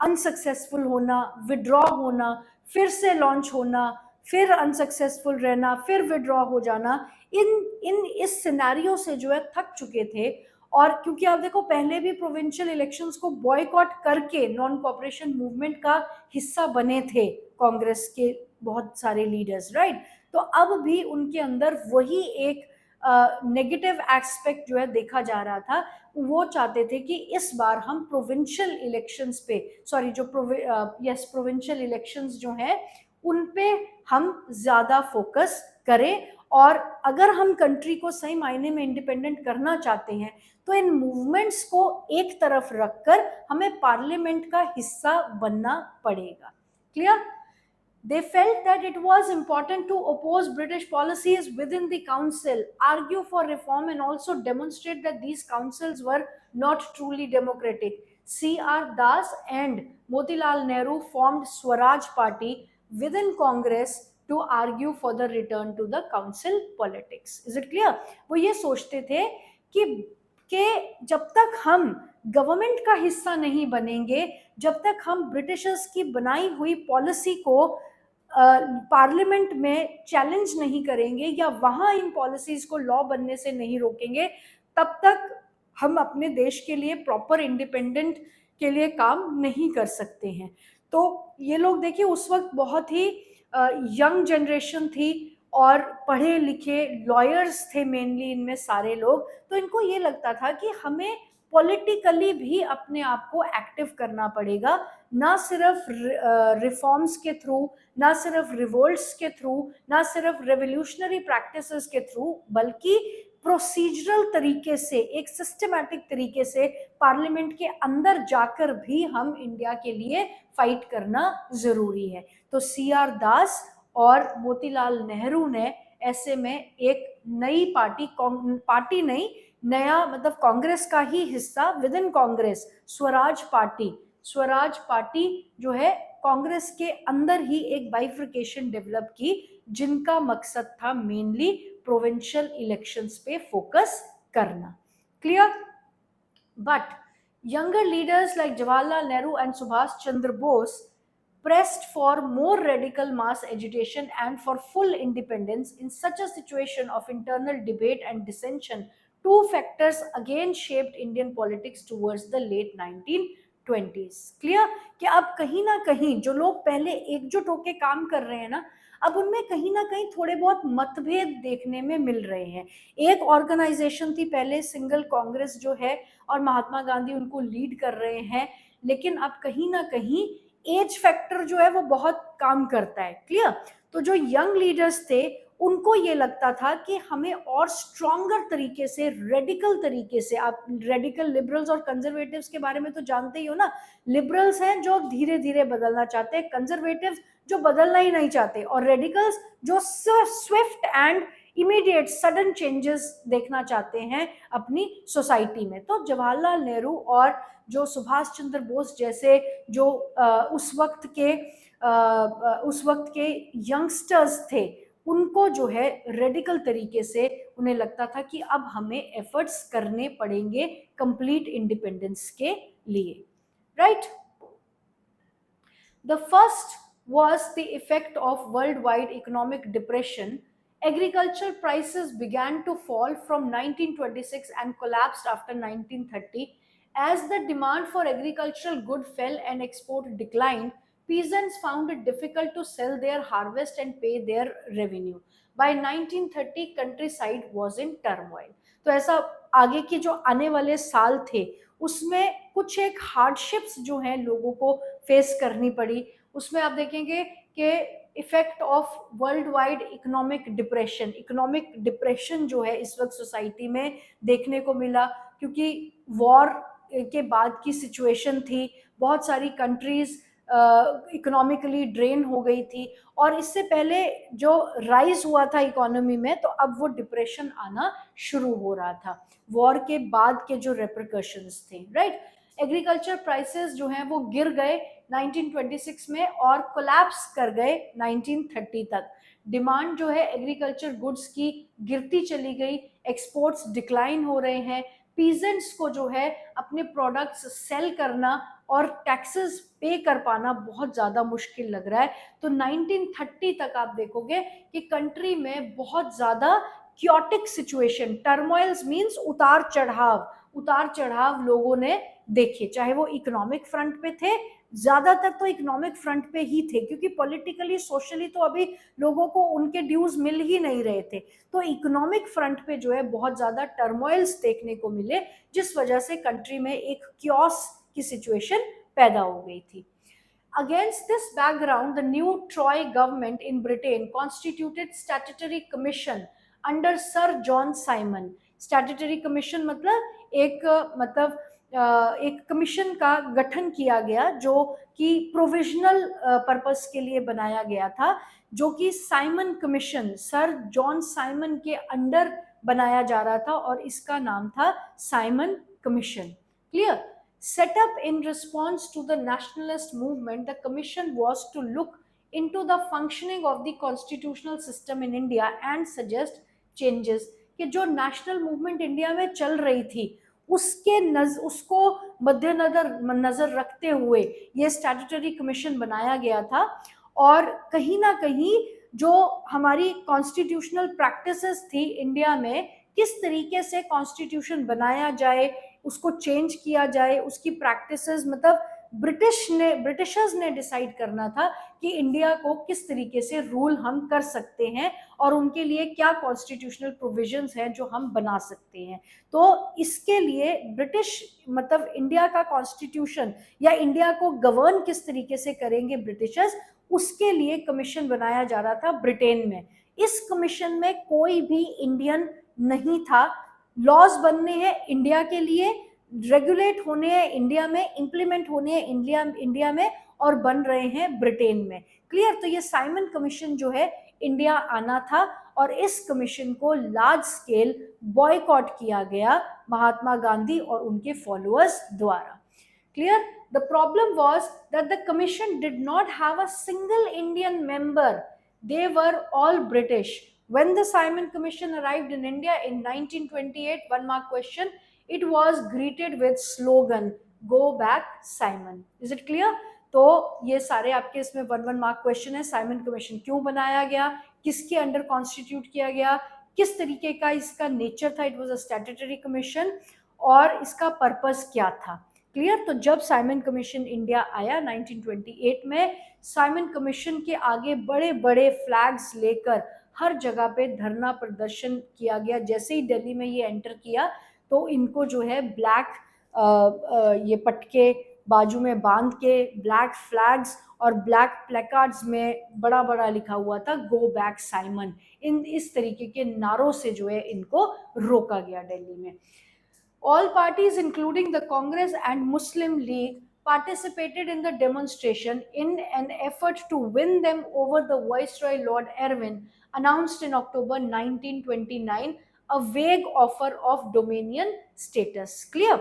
A: अनसक्सेसफुल होना, विड्रॉ होना, फिर से लॉन्च होना, फिर अनसक्सेसफुल रहना, फिर विड्रॉ हो जाना, इस सिनेरियो से जो है थक चुके थे। और क्योंकि आप देखो पहले भी प्रोविंशियल इलेक्शंस को बॉयकॉट करके नॉन कॉपरेशन मूवमेंट का हिस्सा बने थे कांग्रेस के बहुत सारे लीडर्स, राइट? तो अब भी उनके अंदर वही एक नेगेटिव एस्पेक्ट जो है देखा जा रहा था। वो चाहते थे कि इस बार हम प्रोविंशियल इलेक्शंस पे, सॉरी जो प्रोविंशियल इलेक्शंस जो हैं उन पे हम ज्यादा फोकस करें, और अगर हम कंट्री को सही मायने में इंडिपेंडेंट करना चाहते हैं तो इन मूवमेंट्स को एक तरफ रखकर हमें पार्लियामेंट का हिस्सा बनना पड़ेगा। Clear? They felt that it was important to oppose British policies within the council, argue for reform, and also demonstrate that these councils were not truly democratic. C.R. Das and Motilal Nehru formed Swaraj Party within Congress to argue for the return to the council politics. Is it clear? वो ये सोचते थे कि जब तक हम government का हिस्सा नहीं बनेंगे, जब तक हम ब्रिटिशर्स की बनाई हुई पॉलिसी को पार्लियामेंट में चैलेंज नहीं करेंगे या वहां इन पॉलिसीज को लॉ बनने से नहीं रोकेंगे, तब तक हम अपने देश के लिए प्रॉपर इंडिपेंडेंट के लिए काम नहीं कर सकते हैं। तो ये लोग देखिए उस वक्त बहुत ही यंग जनरेशन थी और पढ़े लिखे लॉयर्स थे मेनली इनमें सारे लोग, तो इनको ये लगता था कि हमें पॉलिटिकली भी अपने आप को एक्टिव करना पड़ेगा, ना सिर्फ रिफॉर्म्स के थ्रू, ना सिर्फ रिवोल्ट्स के थ्रू, ना सिर्फ रेवोल्यूशनरी प्रैक्टिसेस के थ्रू, बल्कि प्रोसीजरल तरीके से, एक सिस्टमैटिक तरीके से पार्लियामेंट के अंदर जाकर भी हम इंडिया के लिए फाइट करना जरूरी है। तो C.R. दास और मोतीलाल नेहरू ने ऐसे में एक नई पार्टी नहीं, नया मतलब कांग्रेस का ही हिस्सा with in Congress, Swaraj party, Swaraj party जो है कांग्रेस के अंदर ही एक बाइफर्केशन डेवलप की, जिनका मकसद था मेनली प्रोविंशियल इलेक्शंस पे फोकस करना। Clear? But younger leaders like Jawaharlal Nehru and Subhash Chandra Bose pressed for more radical mass agitation and for full independence. In such a situation of internal debate and dissension, two factors again shaped Indian politics towards the late 1920s. Clear? कि अब कहीं ना कहीं जो लोग पहले एकजुट होकर काम कर रहे हैं ना, अब उनमें कहीं ना कहीं थोड़े बहुत मतभेद देखने में मिल रहे हैं। एक ऑर्गेनाइजेशन थी पहले सिंगल कांग्रेस जो है, और महात्मा गांधी उनको लीड कर रहे हैं, लेकिन अब कहीं ना कहीं एज फैक्टर जो है वो बहुत काम करता है। क्लियर? तो जो यंग लीडर्स थे उनको ये लगता था कि हमें और स्ट्रॉन्गर तरीके से, रेडिकल तरीके से, आप रेडिकल लिबरल्स और कंजर्वेटिव्स के बारे में तो जानते ही हो ना। लिबरल्स हैं जो धीरे धीरे बदलना चाहते हैं, कंजर्वेटिव्स जो बदलना ही नहीं चाहते, और रेडिकल्स जो Swift and immediate sudden changes देखना चाहते हैं अपनी सोसाइटी में। तो जवाहरलाल नेहरू और जो सुभाष चंद्र बोस जैसे जो उस वक्त के यंगस्टर्स थे, उनको जो है रेडिकल तरीके से उन्हें लगता था कि अब हमें एफर्ट्स करने पड़ेंगे कंप्लीट इंडिपेंडेंस के लिए। Right? The first was the effect of worldwide economic depression. Agricultural prices began to fall from 1926 and collapsed after 1930. As the demand for agricultural goods fell and export declined, peasants found it difficult to sell their harvest and pay their revenue. By 1930, countryside was in turmoil. तो ऐसा आगे की जो आने वाले साल थे उसमें कुछ एक हार्डशिप्स जो हैं लोगों को फेस करनी पड़ी। उसमें आप देखेंगे कि effect of world wide economic depression जो है इस वक्त सोसाइटी में देखने को मिला, क्योंकि वॉर के बाद की सिचुएशन थी, बहुत सारी कंट्रीज इकोनॉमिकली ड्रेन हो गई थी, और इससे पहले जो राइज हुआ था इकोनॉमी में, तो अब वो डिप्रेशन आना शुरू हो रहा था वॉर के बाद के जो रेपरकशंस थे। राइट? एग्रीकल्चर प्राइसेस जो हैं वो गिर गए 1926 में और कोलैप्स कर गए 1930 तक। डिमांड जो है एग्रीकल्चर गुड्स की गिरती चली गई, एक्सपोर्ट्स डिक्लाइन हो रहे हैं, पीजेंट्स को जो है अपने प्रोडक्ट्स सेल करना और टैक्सेस पे कर पाना बहुत ज़्यादा मुश्किल लग रहा है। तो 1930 तक आप देखोगे कि कंट्री में बहुत ज़्यादा क्योटिक सिचुएशन, टर्मोइल्स मीन्स उतार चढ़ाव लोगों ने देखे, चाहे वो इकोनॉमिक फ्रंट पे थे, ज्यादातर तो इकोनॉमिक फ्रंट पे ही थे, क्योंकि पॉलिटिकली सोशली तो अभी लोगों को उनके ड्यूज मिल ही नहीं रहे थे। तो इकोनॉमिक फ्रंट पे जो है बहुत ज्यादा टर्मोइल्स देखने को मिले, जिस वजह से कंट्री में एक क्योस की सिचुएशन पैदा हो गई थी। Against this background, the new Troy government in Britain constituted statutory commission under Sir John Simon. Statutory commission मतलब एक कमीशन का गठन किया गया जो कि प्रोविजनल पर्पस के लिए बनाया गया था, जो कि Simon commission, sir John Simon के अंडर बनाया जा रहा था, और इसका नाम था Simon commission. Clear? Set up in response to the nationalist movement, the commission was to look into the functioning of the constitutional system in India and suggest changes. कि जो नेशनल मूवमेंट इंडिया में चल रही थी उसको नजर रखते हुए ये स्टैट्यूटरी कमीशन बनाया गया था, और कहीं ना कहीं जो हमारी कॉन्स्टिट्यूशनल प्रैक्टिसेस थी इंडिया में, किस तरीके से कॉन्स्टिट्यूशन बनाया जाए, उसको चेंज किया जाए, उसकी प्रैक्टिसेस मतलब ब्रिटिशर्स ने डिसाइड करना था कि इंडिया को किस तरीके से रूल हम कर सकते हैं और उनके लिए क्या कॉन्स्टिट्यूशनल प्रोविजंस हैं जो हम बना सकते हैं। तो इसके लिए ब्रिटिश मतलब इंडिया का कॉन्स्टिट्यूशन या इंडिया को गवर्न किस तरीके से करेंगे ब्रिटिशर्स, उसके लिए कमीशन बनाया जा रहा था ब्रिटेन में। इस कमीशन में कोई भी इंडियन नहीं था। लॉज बनने हैं इंडिया के लिए, रेगुलेट होने हैं इंडिया में, इंप्लीमेंट होने हैं इंडिया में, और बन रहे हैं ब्रिटेन में। क्लियर? तो ये साइमन कमीशन जो है इंडिया आना था, और इस कमीशन को लार्ज स्केल बॉयकॉट किया गया महात्मा गांधी और उनके फॉलोअर्स द्वारा। Clear? The problem was that the commission did not have a single Indian member. They were all British. When the Simon Commission arrived in India in 1928, one mark question, it was greeted with slogan, "Go back, Simon." Is it clear? तो ये सारे आपके इसमें one one mark question है. Simon commission क्यों बनाया गया, किसके अंडर कॉन्स्टिट्यूट किया गया, किस तरीके का इसका नेचर था, it was a statutory commission, और इसका पर्पस क्या था. क्लियर? तो जब साइमन कमीशन इंडिया आया 1928 में, साइमन कमीशन के आगे बड़े बड़े फ्लैग्स लेकर हर जगह पे धरना प्रदर्शन किया गया. जैसे ही दिल्ली में ये एंटर किया तो इनको जो है ब्लैक ये पटके बाजू में बांध के, ब्लैक फ्लैग्स और ब्लैक प्लेकार्ड्स में बड़ा बड़ा लिखा हुआ था, "गो बैक साइमन." इस तरीके के नारों से जो है इनको रोका गया दिल्ली में. All parties, including the Congress and Muslim League, participated in the demonstration in an effort to win them over. The Viceroy Lord Irwin announced in October 1929 a vague offer of dominion status. Clear?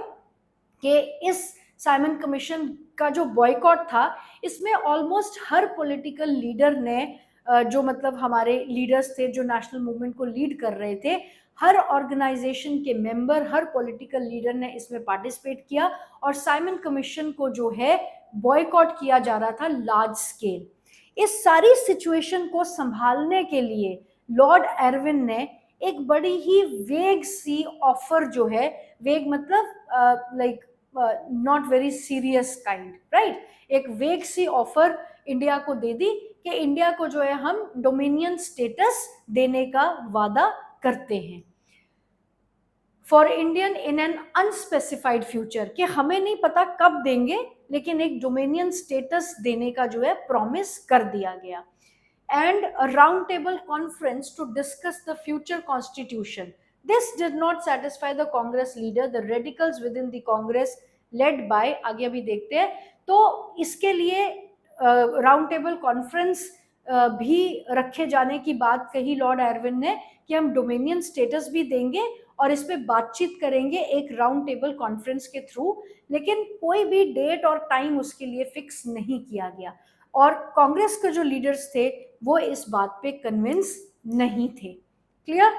A: कि इस Simon commission का जो boycott था, इसमें almost हर political leader ने जो मतलब हमारे लीडर्स थे जो नेशनल मूवमेंट को लीड कर रहे थे, हर ऑर्गेनाइजेशन के मेंबर, हर पॉलिटिकल लीडर ने इसमें पार्टिसिपेट किया और साइमन कमीशन को जो है बॉयकॉट किया जा रहा था लार्ज स्केल. इस सारी सिचुएशन को संभालने के लिए लॉर्ड एरविन ने एक बड़ी ही वेग सी ऑफर जो है, वेग मतलब like not very serious kind, right, एक वेग सी ऑफर इंडिया को दे दी कि इंडिया को जो है हम डोमिनियन स्टेटस देने का वादा करते हैं for Indian in an unspecified future, कि हमें नहीं पता कब देंगे लेकिन एक डोमिनियन स्टेटस देने का जो है प्रॉमिस कर दिया गया. And a round table conference to discuss the future constitution. This did not satisfy the Congress leader. The radicals within the Congress led by, आगे अभी देखते हैं, तो इसके लिए राउंड टेबल कॉन्फ्रेंस भी रखे जाने की बात कही लॉर्ड एरविन ने कि हम डोमिनियन स्टेटस भी देंगे और इस पे बातचीत करेंगे एक राउंड टेबल कॉन्फ्रेंस के थ्रू, लेकिन कोई भी डेट और टाइम उसके लिए फिक्स नहीं किया गया. और कांग्रेस के जो लीडर्स थे वो इस बात पे कन्विंस नहीं थे. Clear?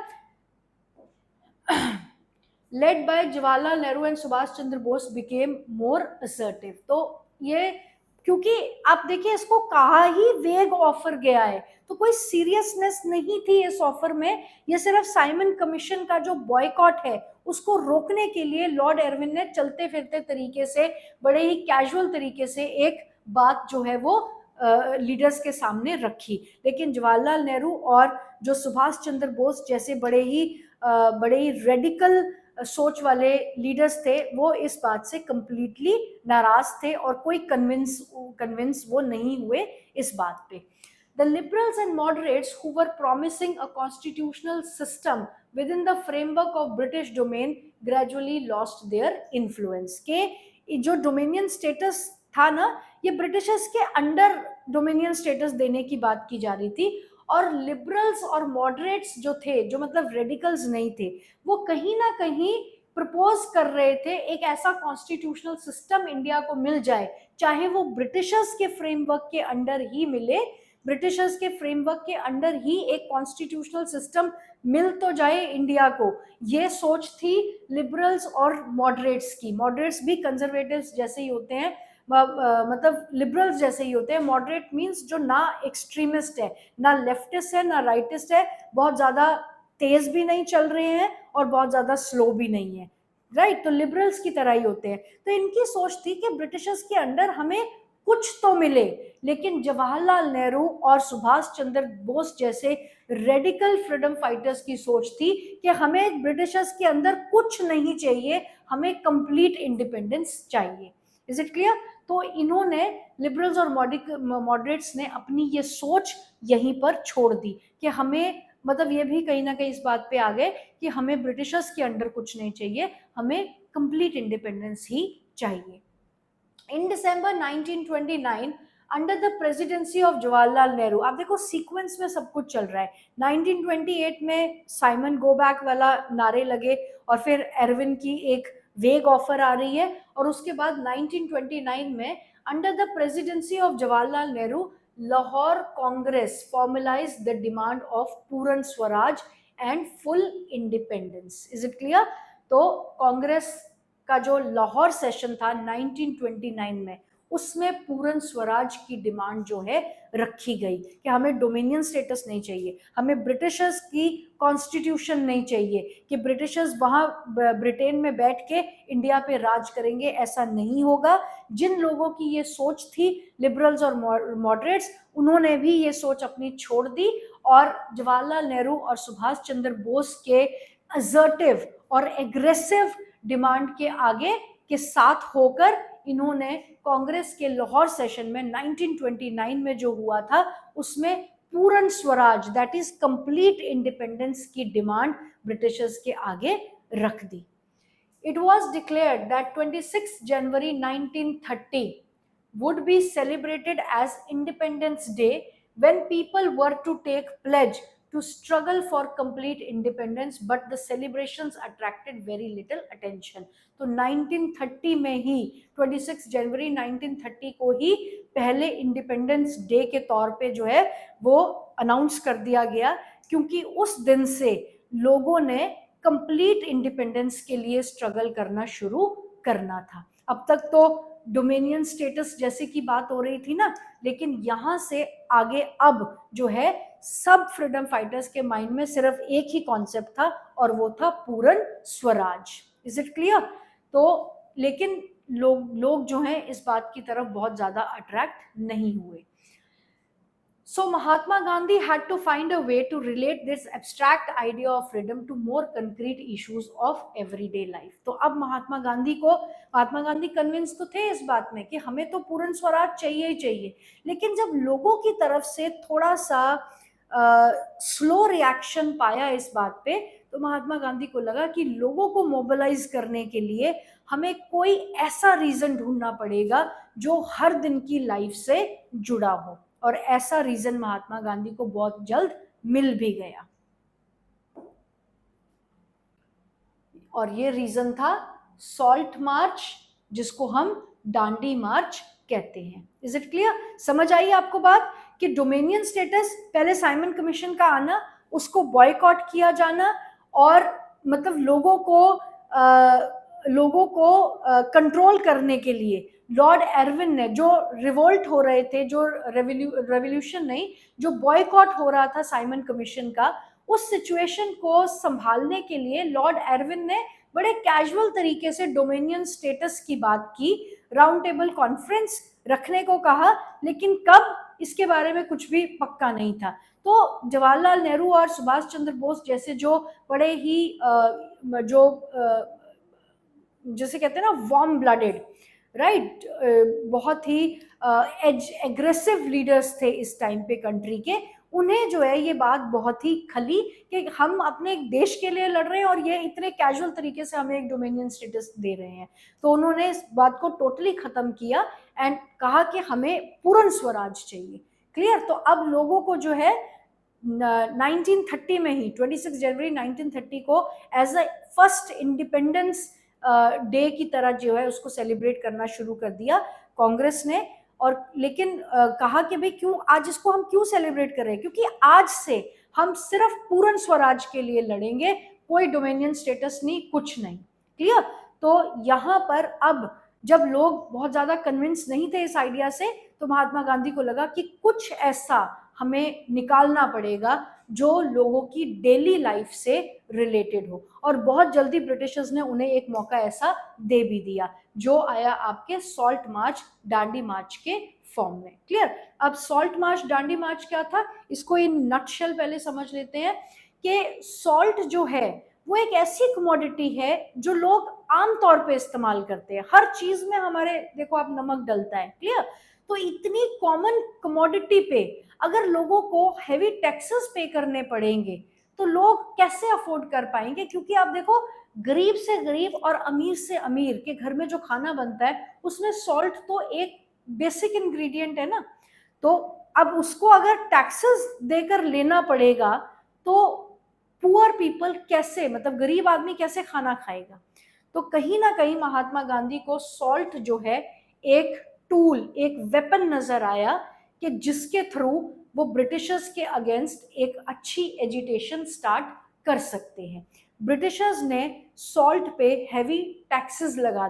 A: Led by Jawaharlal Nehru and Subhash Chandra Bose became more assertive. तो ये क्योंकि आप देखिए इसको कहा ही वेग ऑफर गया है, तो कोई सीरियसनेस नहीं थी इस ऑफर में. ये सिर्फ साइमन कमीशन का जो बॉयकॉट है उसको रोकने के लिए लॉर्ड एरविन ने चलते फिरते तरीके से, बड़े ही कैजुअल तरीके से एक बात जो है वो लीडर्स के सामने रखी. लेकिन जवाहरलाल नेहरू और जो सुभाष चंद्र बोस जैसे बड़े ही रेडिकल सोच वाले लीडर्स थे, वो इस बात से कंप्लीटली नाराज थे और कोई कन्विंस वो नहीं हुए इस बात पे. The liberals and moderates who were promising a constitutional system within the framework of British domain gradually lost their influence. के जो डोमिनियन स्टेटस था ना, ये ब्रिटिशर्स के अंडर डोमिनियन स्टेटस देने की बात की जा रही थी, और लिबरल्स और मॉडरेट्स जो थे, जो मतलब रेडिकल्स नहीं थे, वो कहीं ना कहीं प्रपोज कर रहे थे एक ऐसा कॉन्स्टिट्यूशनल सिस्टम इंडिया को मिल जाए, चाहे वो ब्रिटिशर्स के फ्रेमवर्क के अंडर ही मिले, ब्रिटिशर्स के फ्रेमवर्क के अंडर ही एक कॉन्स्टिट्यूशनल सिस्टम मिल तो जाए इंडिया को. ये सोच थी लिबरल्स और मॉडरेट्स की. मॉडरेट्स भी कंजर्वेटिव्स जैसे ही होते हैं, मतलब लिबरल्स जैसे ही होते हैं. मॉडरेट मींस जो ना एक्सट्रीमिस्ट है, ना लेफ्टिस्ट है, ना राइटिस्ट है, बहुत ज़्यादा तेज भी नहीं चल रहे हैं और बहुत ज़्यादा स्लो भी नहीं है, राइट. तो लिबरल्स की तरह ही होते हैं. तो इनकी सोच थी कि ब्रिटिशर्स के अंडर हमें कुछ तो मिले, लेकिन जवाहरलाल नेहरू और सुभाष चंद्र बोस जैसे रेडिकल फ्रीडम फाइटर्स की सोच थी कि हमें ब्रिटिशर्स के अंदर कुछ नहीं चाहिए, हमें कंप्लीट इंडिपेंडेंस चाहिए. Is it clear? तो इन्होंने, लिबरल्स और मॉडरेट्स ने अपनी ये सोच यहीं पर छोड़ दी कि हमें, मतलब ये भी कहीं ना कहीं इस बात पे आ गए कि हमें ब्रिटिशर्स के अंडर कुछ नहीं चाहिए, हमें कंप्लीट इंडिपेंडेंस ही चाहिए. इन दिसंबर 1929 under the presidency of Jawaharlal Nehru, आप देखो सीक्वेंस में सब कुछ चल रहा है. 1928 में साइमन गो बैक वाला नारे लगे और फिर एरविन की एक वेग ऑफर आ रही है। और उसके बाद 1929 में under the presidency of Jawaharlal Nehru Lahore Congress formalize the demand of purna swaraj and full independence. Is it clear? तो कांग्रेस का जो लाहौर सेशन था 1929 में, उसमें पूर्ण स्वराज की डिमांड जो है रखी गई कि हमें डोमिनियन स्टेटस नहीं चाहिए, हमें ब्रिटिशर्स की कॉन्स्टिट्यूशन नहीं चाहिए कि ब्रिटिशर्स वहां ब्रिटेन में बैठ के इंडिया पे राज करेंगे, ऐसा नहीं होगा। जिन लोगों की ये सोच थी, लिबरल्स और मॉडरेट्स, उन्होंने भी ये सोच अपनी छोड़ दी और जवाहरलाल नेहरू और सुभाष चंद्र बोस के असर्टिव और एग्रेसिव डिमांड के आगे के साथ होकर इन्होंने कांग्रेस के लाहौर सेशन में 1929 में जो हुआ था उसमें पूर्ण Swaraj, that is complete independence की डिमांड ब्रिटिशर्स के आगे रख दी। It was declared that 26 January 1930 would be celebrated as Independence Day when people were to take pledge to struggle for complete independence, but the celebrations attracted very little attention. तो 1930 में ही 26 जनवरी 1930 को ही पहले independence day के तौर पे जो है वो अनाउंस कर दिया गया, क्योंकि उस दिन से लोगों ने कंप्लीट इंडिपेंडेंस के लिए स्ट्रगल करना शुरू करना था। अब तक तो डोमिनियन स्टेटस जैसे की बात हो रही थी ना, लेकिन यहां से आगे अब जो है सब फ्रीडम फाइटर्स के माइंड में सिर्फ एक ही कॉन्सेप्ट था और वो था पूर्ण स्वराज। Is it clear? तो लेकिन लोग जो हैं इस बात की तरफ बहुत ज्यादा अट्रैक्ट नहीं हुए। So Mahatma Gandhi had to find a way to relate this abstract idea of freedom to more concrete issues of everyday life. तो अब महात्मा गांधी कन्विंस तो थे इस बात में कि हमें तो पूर्ण स्वराज चाहिए ही चाहिए, लेकिन जब लोगों की तरफ से थोड़ा सा स्लो रिएक्शन पाया इस बात पे, तो महात्मा गांधी को लगा कि लोगों को मोबिलाइज करने के लिए हमें कोई ऐसा रीजन ढूंढना पड़ेगा जो हर दिन की लाइफ से जुड़ा हो, और ऐसा रीजन महात्मा गांधी को बहुत जल्द मिल भी गया। और ये रीजन था सॉल्ट मार्च, जिसको हम डांडी मार्च कहते हैं। Is it clear? समझ आई आपको बात कि डोमिनियन स्टेटस, पहले साइमन कमीशन का आना, उसको बॉयकॉट किया जाना, और मतलब लोगों को कंट्रोल करने के लिए लॉर्ड एरविन ने, जो रिवोल्ट हो रहे थे, जो रेवोल्यूशन नहीं, जो बॉयकॉट हो रहा था साइमन कमीशन का, उस सिचुएशन को संभालने के लिए लॉर्ड एरविन ने बड़े कैजुअल तरीके से डोमिनियन स्टेटस की बात की, राउंड टेबल कॉन्फ्रेंस रखने को कहा, लेकिन कब, इसके बारे में कुछ भी पक्का नहीं था। तो जवाहरलाल नेहरू और सुभाष चंद्र बोस जैसे जो बड़े ही जैसे कहते हैं ना वार्म ब्लडेड, राइट, बहुत ही एग्रेसिव लीडर्स थे इस टाइम पे कंट्री के, उन्हें जो है ये बात बहुत ही खली कि हम अपने एक देश के लिए लड़ रहे हैं और ये इतने कैजुअल तरीके से हमें एक डोमिनियन स्टेटस दे रहे हैं। तो उन्होंने इस बात को टोटली खत्म किया एंड कहा कि हमें पूर्ण स्वराज चाहिए। क्लियर? तो अब लोगों को जो है 1930 में ही, 26 जनवरी 1930 को as a first independence day की तरह जो है उसको सेलिब्रेट करना शुरू कर दिया कांग्रेस ने। और लेकिन कहा कि भाई क्यों आज इसको हम क्यों सेलिब्रेट कर रहे हैं, क्योंकि आज से हम सिर्फ पूर्ण स्वराज के लिए लड़ेंगे, कोई डोमिनियन स्टेटस नहीं, कुछ नहीं। क्लियर? तो यहाँ पर अब जब लोग बहुत ज्यादा कन्विंस नहीं थे इस आइडिया से, तो महात्मा गांधी को लगा कि कुछ ऐसा हमें निकालना पड़ेगा जो लोगों की डेली लाइफ से रिलेटेड हो, और बहुत जल्दी ब्रिटिशर्स ने उन्हें एक मौका ऐसा दे भी दिया, जो आया आपके सॉल्ट मार्च, डांडी मार्च के फॉर्म में। क्लियर? अब सॉल्ट मार्च, डांडी मार्च क्या था, इसको इन नटशेल पहले समझ लेते हैं कि सॉल्ट जो है वो एक ऐसी कमोडिटी है जो लोग आमतौर पे इस्तेमाल करते हैं, हर चीज में हमारे देखो आप नमक डलता है। क्लियर? तो इतनी कॉमन कमोडिटी पे अगर लोगों को हेवी टैक्सेस पे करने पड़ेंगे तो लोग कैसे अफोर्ड कर पाएंगे, क्योंकि आप देखो गरीब से गरीब और अमीर से अमीर के घर में जो खाना बनता है उसमें सॉल्ट तो एक बेसिक इंग्रेडिएंट है ना, तो अब उसको अगर टैक्सेस देकर लेना पड़ेगा तो पुअर पीपल कैसे, मतलब गरीब आदमी कैसे खाना खाएगा। तो कहीं ना कहीं महात्मा गांधी को सॉल्ट जो है एक टूल, एक वेपन नजर आया कि जिसके थ्रू वो ब्रिटिशर्स के अगेंस्ट एक अच्छी एजिटेशन स्टार्ट कर सकते हैं। ब्रिटिशर्स ने सॉल्ट पे हैवी टैक्सेस लगा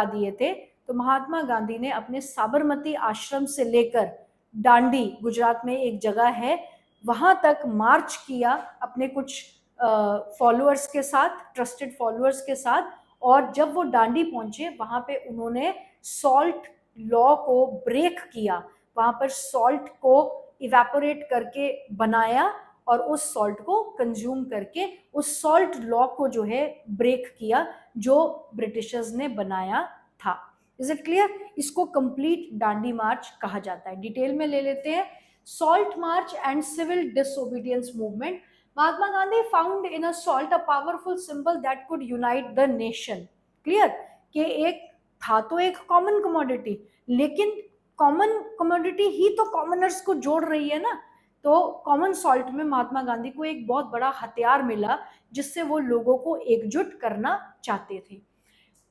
A: दिए थे। तो महात्मा गांधी ने अपने साबरमती आश्रम से लेकर डांडी, गुजरात में एक जगह है, वहां तक मार्च किया अपने कुछ फॉलोअर्स के साथ, ट्रस्टेड फॉलोअर्स के साथ। और जब वो डांडी पहुंचे वहां पे उन्होंने सॉल्ट लॉ को ब्रेक किया, वहां पर सॉल्ट को इवेपोरेट करके बनाया और उस सॉल्ट को कंज्यूम करके उस सॉल्ट लॉ को जो है ब्रेक किया जो ब्रिटिशर्स ने बनाया था। Is it clear? इसको कंप्लीट डांडी मार्च कहा जाता है। डिटेल में ले लेते हैं। Salt march and civil disobedience movement. Mahatma Gandhi found in a salt a powerful symbol that could unite the nation. Clear? कि एक था तो एक कॉमन कमोडिटी, लेकिन कॉमन कमोडिटी ही तो कॉमनर्स को जोड़ रही है ना। तो कॉमन सॉल्ट में महात्मा गांधी को एक बहुत बड़ा हथियार मिला जिससे वो लोगों को एकजुट करना चाहते थे।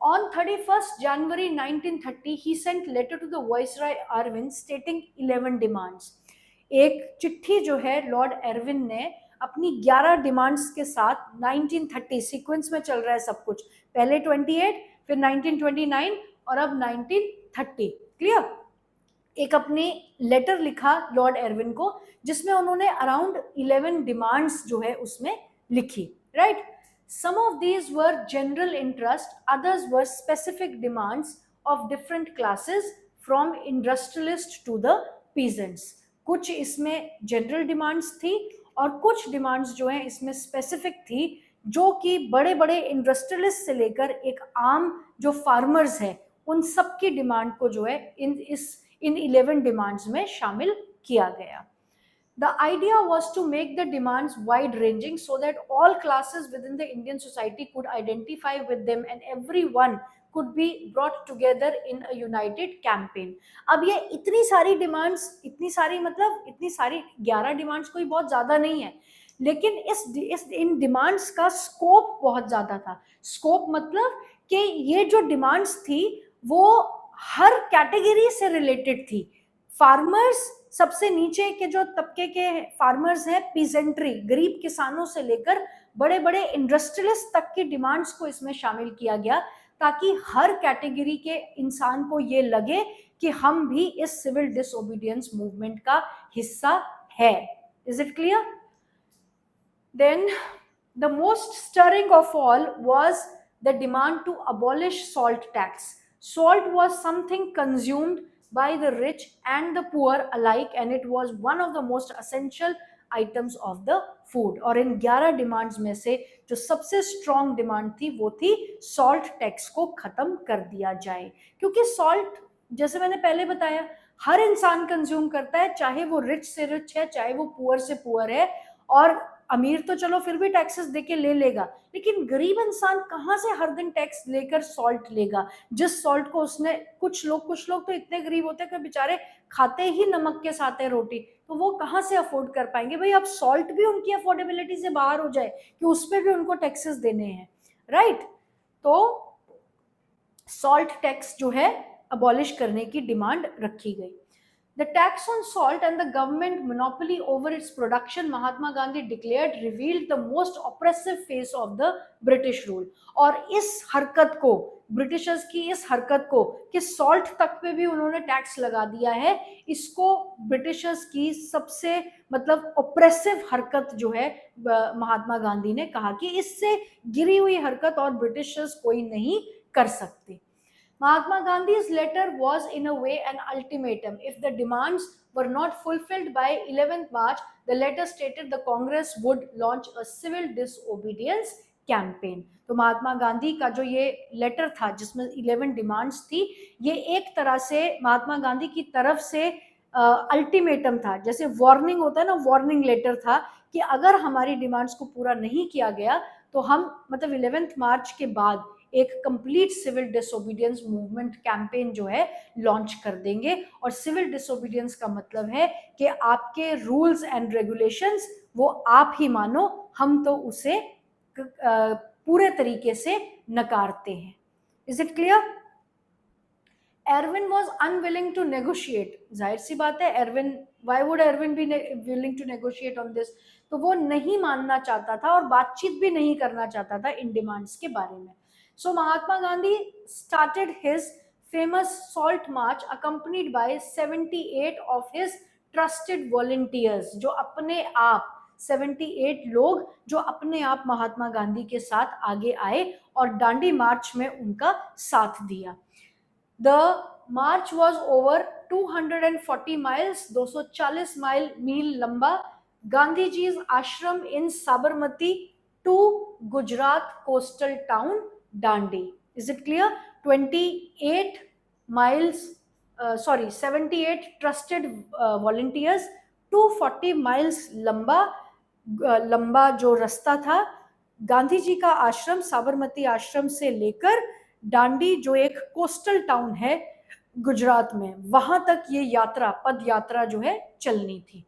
A: On 31st January 1930, he sent letter to the Viceroy Irwin stating 11 demands. एक चिट्ठी जो है लॉर्ड एरविन ने अपनी 11 डिमांड्स के साथ 1930, सीक्वेंस में चल रहा है सब कुछ, पहले 28, फिर 1929 और अब 1930। क्लियर? एक अपनी लेटर लिखा लॉर्ड एरविन को जिसमें उन्होंने अराउंड 11 डिमांड्स जो है उसमें लिखी, right? Some of these were general interest, others were specific demands of different classes from industrialist to the peasants. कुछ इसमें जनरल डिमांड्स थी और कुछ डिमांड्स जो हैं इसमें स्पेसिफिक थी, जो कि बड़े बड़े इंडस्ट्रियलिस्ट से लेकर एक आम जो फार्मर्स हैं उन सब की डिमांड को जो है इन 11 डिमांड्स में शामिल किया गया। The idea was to make the demands wide-ranging so that all classes within the Indian society could identify with them and everyone could be brought together in a united campaign. अब ये इतनी सारी demands, इतनी सारी 11 demands कोई बहुत ज़्यादा नहीं है, लेकिन इन डिमांड्स का स्कोप बहुत ज़्यादा था। स्कोप मतलब कि ये जो डिमांड्स थी वो हर कैटेगरी से रिलेटेड थी। फार्मर्स, सबसे नीचे के जो तबके के फार्मर्स हैं, पीजेंट्री, गरीब किसानों से लेकर बड़े बड़े इंडस्ट्रियलिस्ट तक की डिमांड्स को इसमें शामिल किया गया ताकि हर कैटेगरी के इंसान को ये लगे कि हम भी इस सिविल डिसोबीडियंस मूवमेंट का हिस्सा है। Is it clear? Then the most stirring of all was the demand to abolish salt tax. Salt was something consumed by the rich and the poor alike and it was one of the most essential items of the food. और इन 11 demands में से जो सबसे strong demand थी वो थी salt tax को खत्म कर दिया जाए, क्योंकि सॉल्ट जैसे मैंने पहले बताया हर इंसान कंज्यूम करता है, चाहे वो रिच से रिच है, चाहे वो पुअर से पुअर है। और अमीर तो चलो फिर भी टैक्सेस देके ले लेगा, लेकिन गरीब इंसान कहाँ से हर दिन टैक्स लेकर सॉल्ट लेगा, जिस सॉल्ट को उसने, कुछ लोग तो इतने गरीब होते हैं कि बेचारे खाते ही नमक के साथ है रोटी, तो वो कहाँ से अफोर्ड कर पाएंगे। भाई अब सॉल्ट भी उनकी अफोर्डेबिलिटी से बाहर हो जाए कि उस पर भी उनको टैक्सेस देने हैं, राइट? तो सॉल्ट टैक्स जो है अबॉलिश करने की डिमांड रखी गई। The tax on salt and the government monopoly over its production, Mahatma Gandhi declared, revealed the most oppressive face of the British rule. और इस हरकत को, ब्रिटिशर्स की इस हरकत को कि सॉल्ट तक पे भी उन्होंने टैक्स लगा दिया है, इसको ब्रिटिशर्स की सबसे ऑप्रेसिव हरकत जो है महात्मा गांधी ने कहा कि इससे गिरी हुई हरकत और ब्रिटिशर्स कोई नहीं कर सकते। Mahatma Gandhi's letter was in a way an ultimatum. If the demands were not fulfilled by 11th March, the letter stated the Congress would launch a civil disobedience campaign. तो महात्मा गांधी का जो ये लेटर था जिसमें 11 डिमांड्स थी, ये एक तरह से महात्मा गांधी की तरफ से अल्टीमेटम था, जैसे वार्निंग होता है ना, वार्निंग लेटर था कि अगर हमारी डिमांड्स को पूरा नहीं किया गया तो हम 11th मार्च के बाद एक complete civil disobedience movement campaign जो है लॉन्च कर देंगे। और सिविल डिसोबीडियंस का मतलब है कि आपके रूल्स एंड रेगुलेशंस वो आप ही मानो, हम तो उसे पूरे तरीके से नकारते हैं। Is it clear? Irwin was unwilling to negotiate, जाहिर सी बात है, Irwin, why would Irwin be willing to negotiate on this? तो वो नहीं मानना चाहता था और बातचीत भी नहीं करना चाहता था इन डिमांड्स के बारे में। So Mahatma Gandhi started his famous salt march accompanied by 78 of his trusted volunteers, जो अपने आप 78 लोग जो अपने आप महात्मा गांधी के साथ आगे आए और दांडी मार्च में उनका साथ दिया। The march was over 240 miles, 240 मील लंबा, Gandhi ji's ashram in Sabarmati to Gujarat coastal town Dandi. Is it clear? 28 miles, 78 trusted volunteers, 240 miles लंबा जो रास्ता था, गांधी जी का आश्रम साबरमती आश्रम से लेकर दांडी जो एक कोस्टल टाउन है गुजरात में, वहां तक ये यात्रा, पद यात्रा जो है चलनी थी।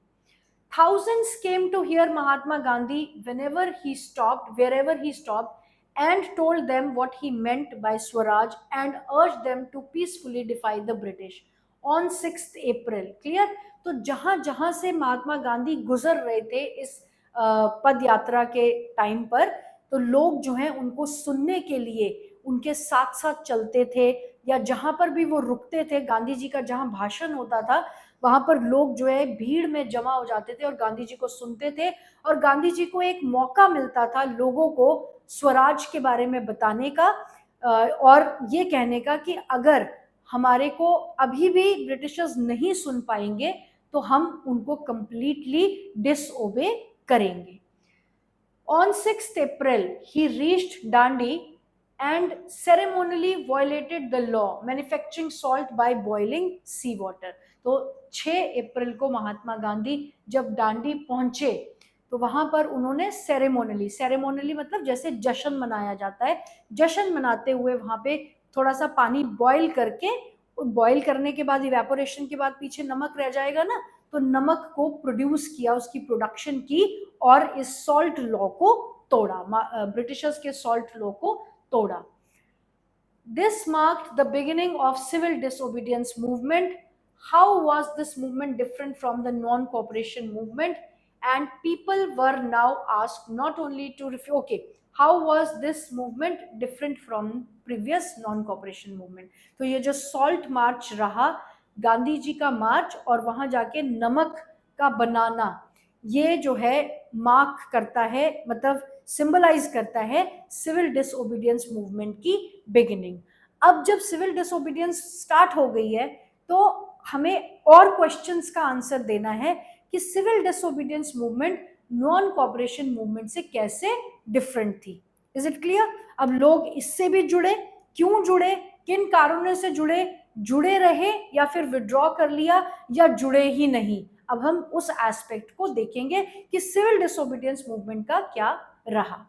A: Thousands came to hear Mahatma Gandhi whenever he stopped, wherever he stopped, and told them what he meant by Swaraj and urged them to peacefully defy the British on 6th April. Clear? तो जहां जहां से महात्मा गांधी गुजर रहे थे इस पद यात्रा के टाइम पर, तो लोग जो हैं उनको सुनने के लिए उनके साथ साथ चलते थे, या जहां पर भी वो रुकते थे, गांधी जी का जहां भाषण होता था वहां पर लोग जो है भीड़ में जमा हो जाते थे और गांधी जी को सुनते थे, और गांधी जी को एक मौका मिलता था लोगों को स्वराज के बारे में बताने का और ये कहने का कि अगर हमारे को अभी भी ब्रिटिशर्स नहीं सुन पाएंगे तो हम उनको कंप्लीटली डिसओबे करेंगे। On 6th April, he reached Dandi and ceremonially violated the law manufacturing salt by boiling seawater. तो 6 अप्रैल को महात्मा गांधी जब दांडी पहुंचे तो वहां पर उन्होंने सेरेमोनली मतलब जैसे जश्न मनाया जाता है, जश्न मनाते हुए वहां पे थोड़ा सा पानी बॉईल करके, बॉईल करने के बाद इवेपोरेशन के बाद पीछे नमक रह जाएगा ना, तो नमक को प्रोड्यूस किया, उसकी प्रोडक्शन की और इस सॉल्ट लॉ को तोड़ा, ब्रिटिशर्स के सॉल्ट लॉ को तोड़ा। This marked the beginning of civil disobedience movement. How was this movement different from the non-cooperation movement? And people were now asked not only to refuse, okay, how was this movement different from previous non-cooperation movement? तो ये जो salt march रहा, गांधी जी का मार्च और वहां जाके नमक का बनाना, ये जो है मार्क करता है, मतलब सिंबलाइज करता है सिविल डिसओबीडियंस मूवमेंट की बिगिनिंग। अब जब सिविल डिसओबीडियंस स्टार्ट हो गई है तो हमें और क्वेश्चंस का आंसर देना है कि civil disobedience movement non cooperation movement से कैसे डिफरेंट थी। Is it clear? अब लोग इससे भी जुड़े, क्यों जुड़े, किन कारणों से जुड़े, जुड़े रहे या फिर विड्रॉ कर लिया या जुड़े ही नहीं, अब हम उस एस्पेक्ट को देखेंगे कि सिविल डिसोबीडियंस मूवमेंट का क्या रहा।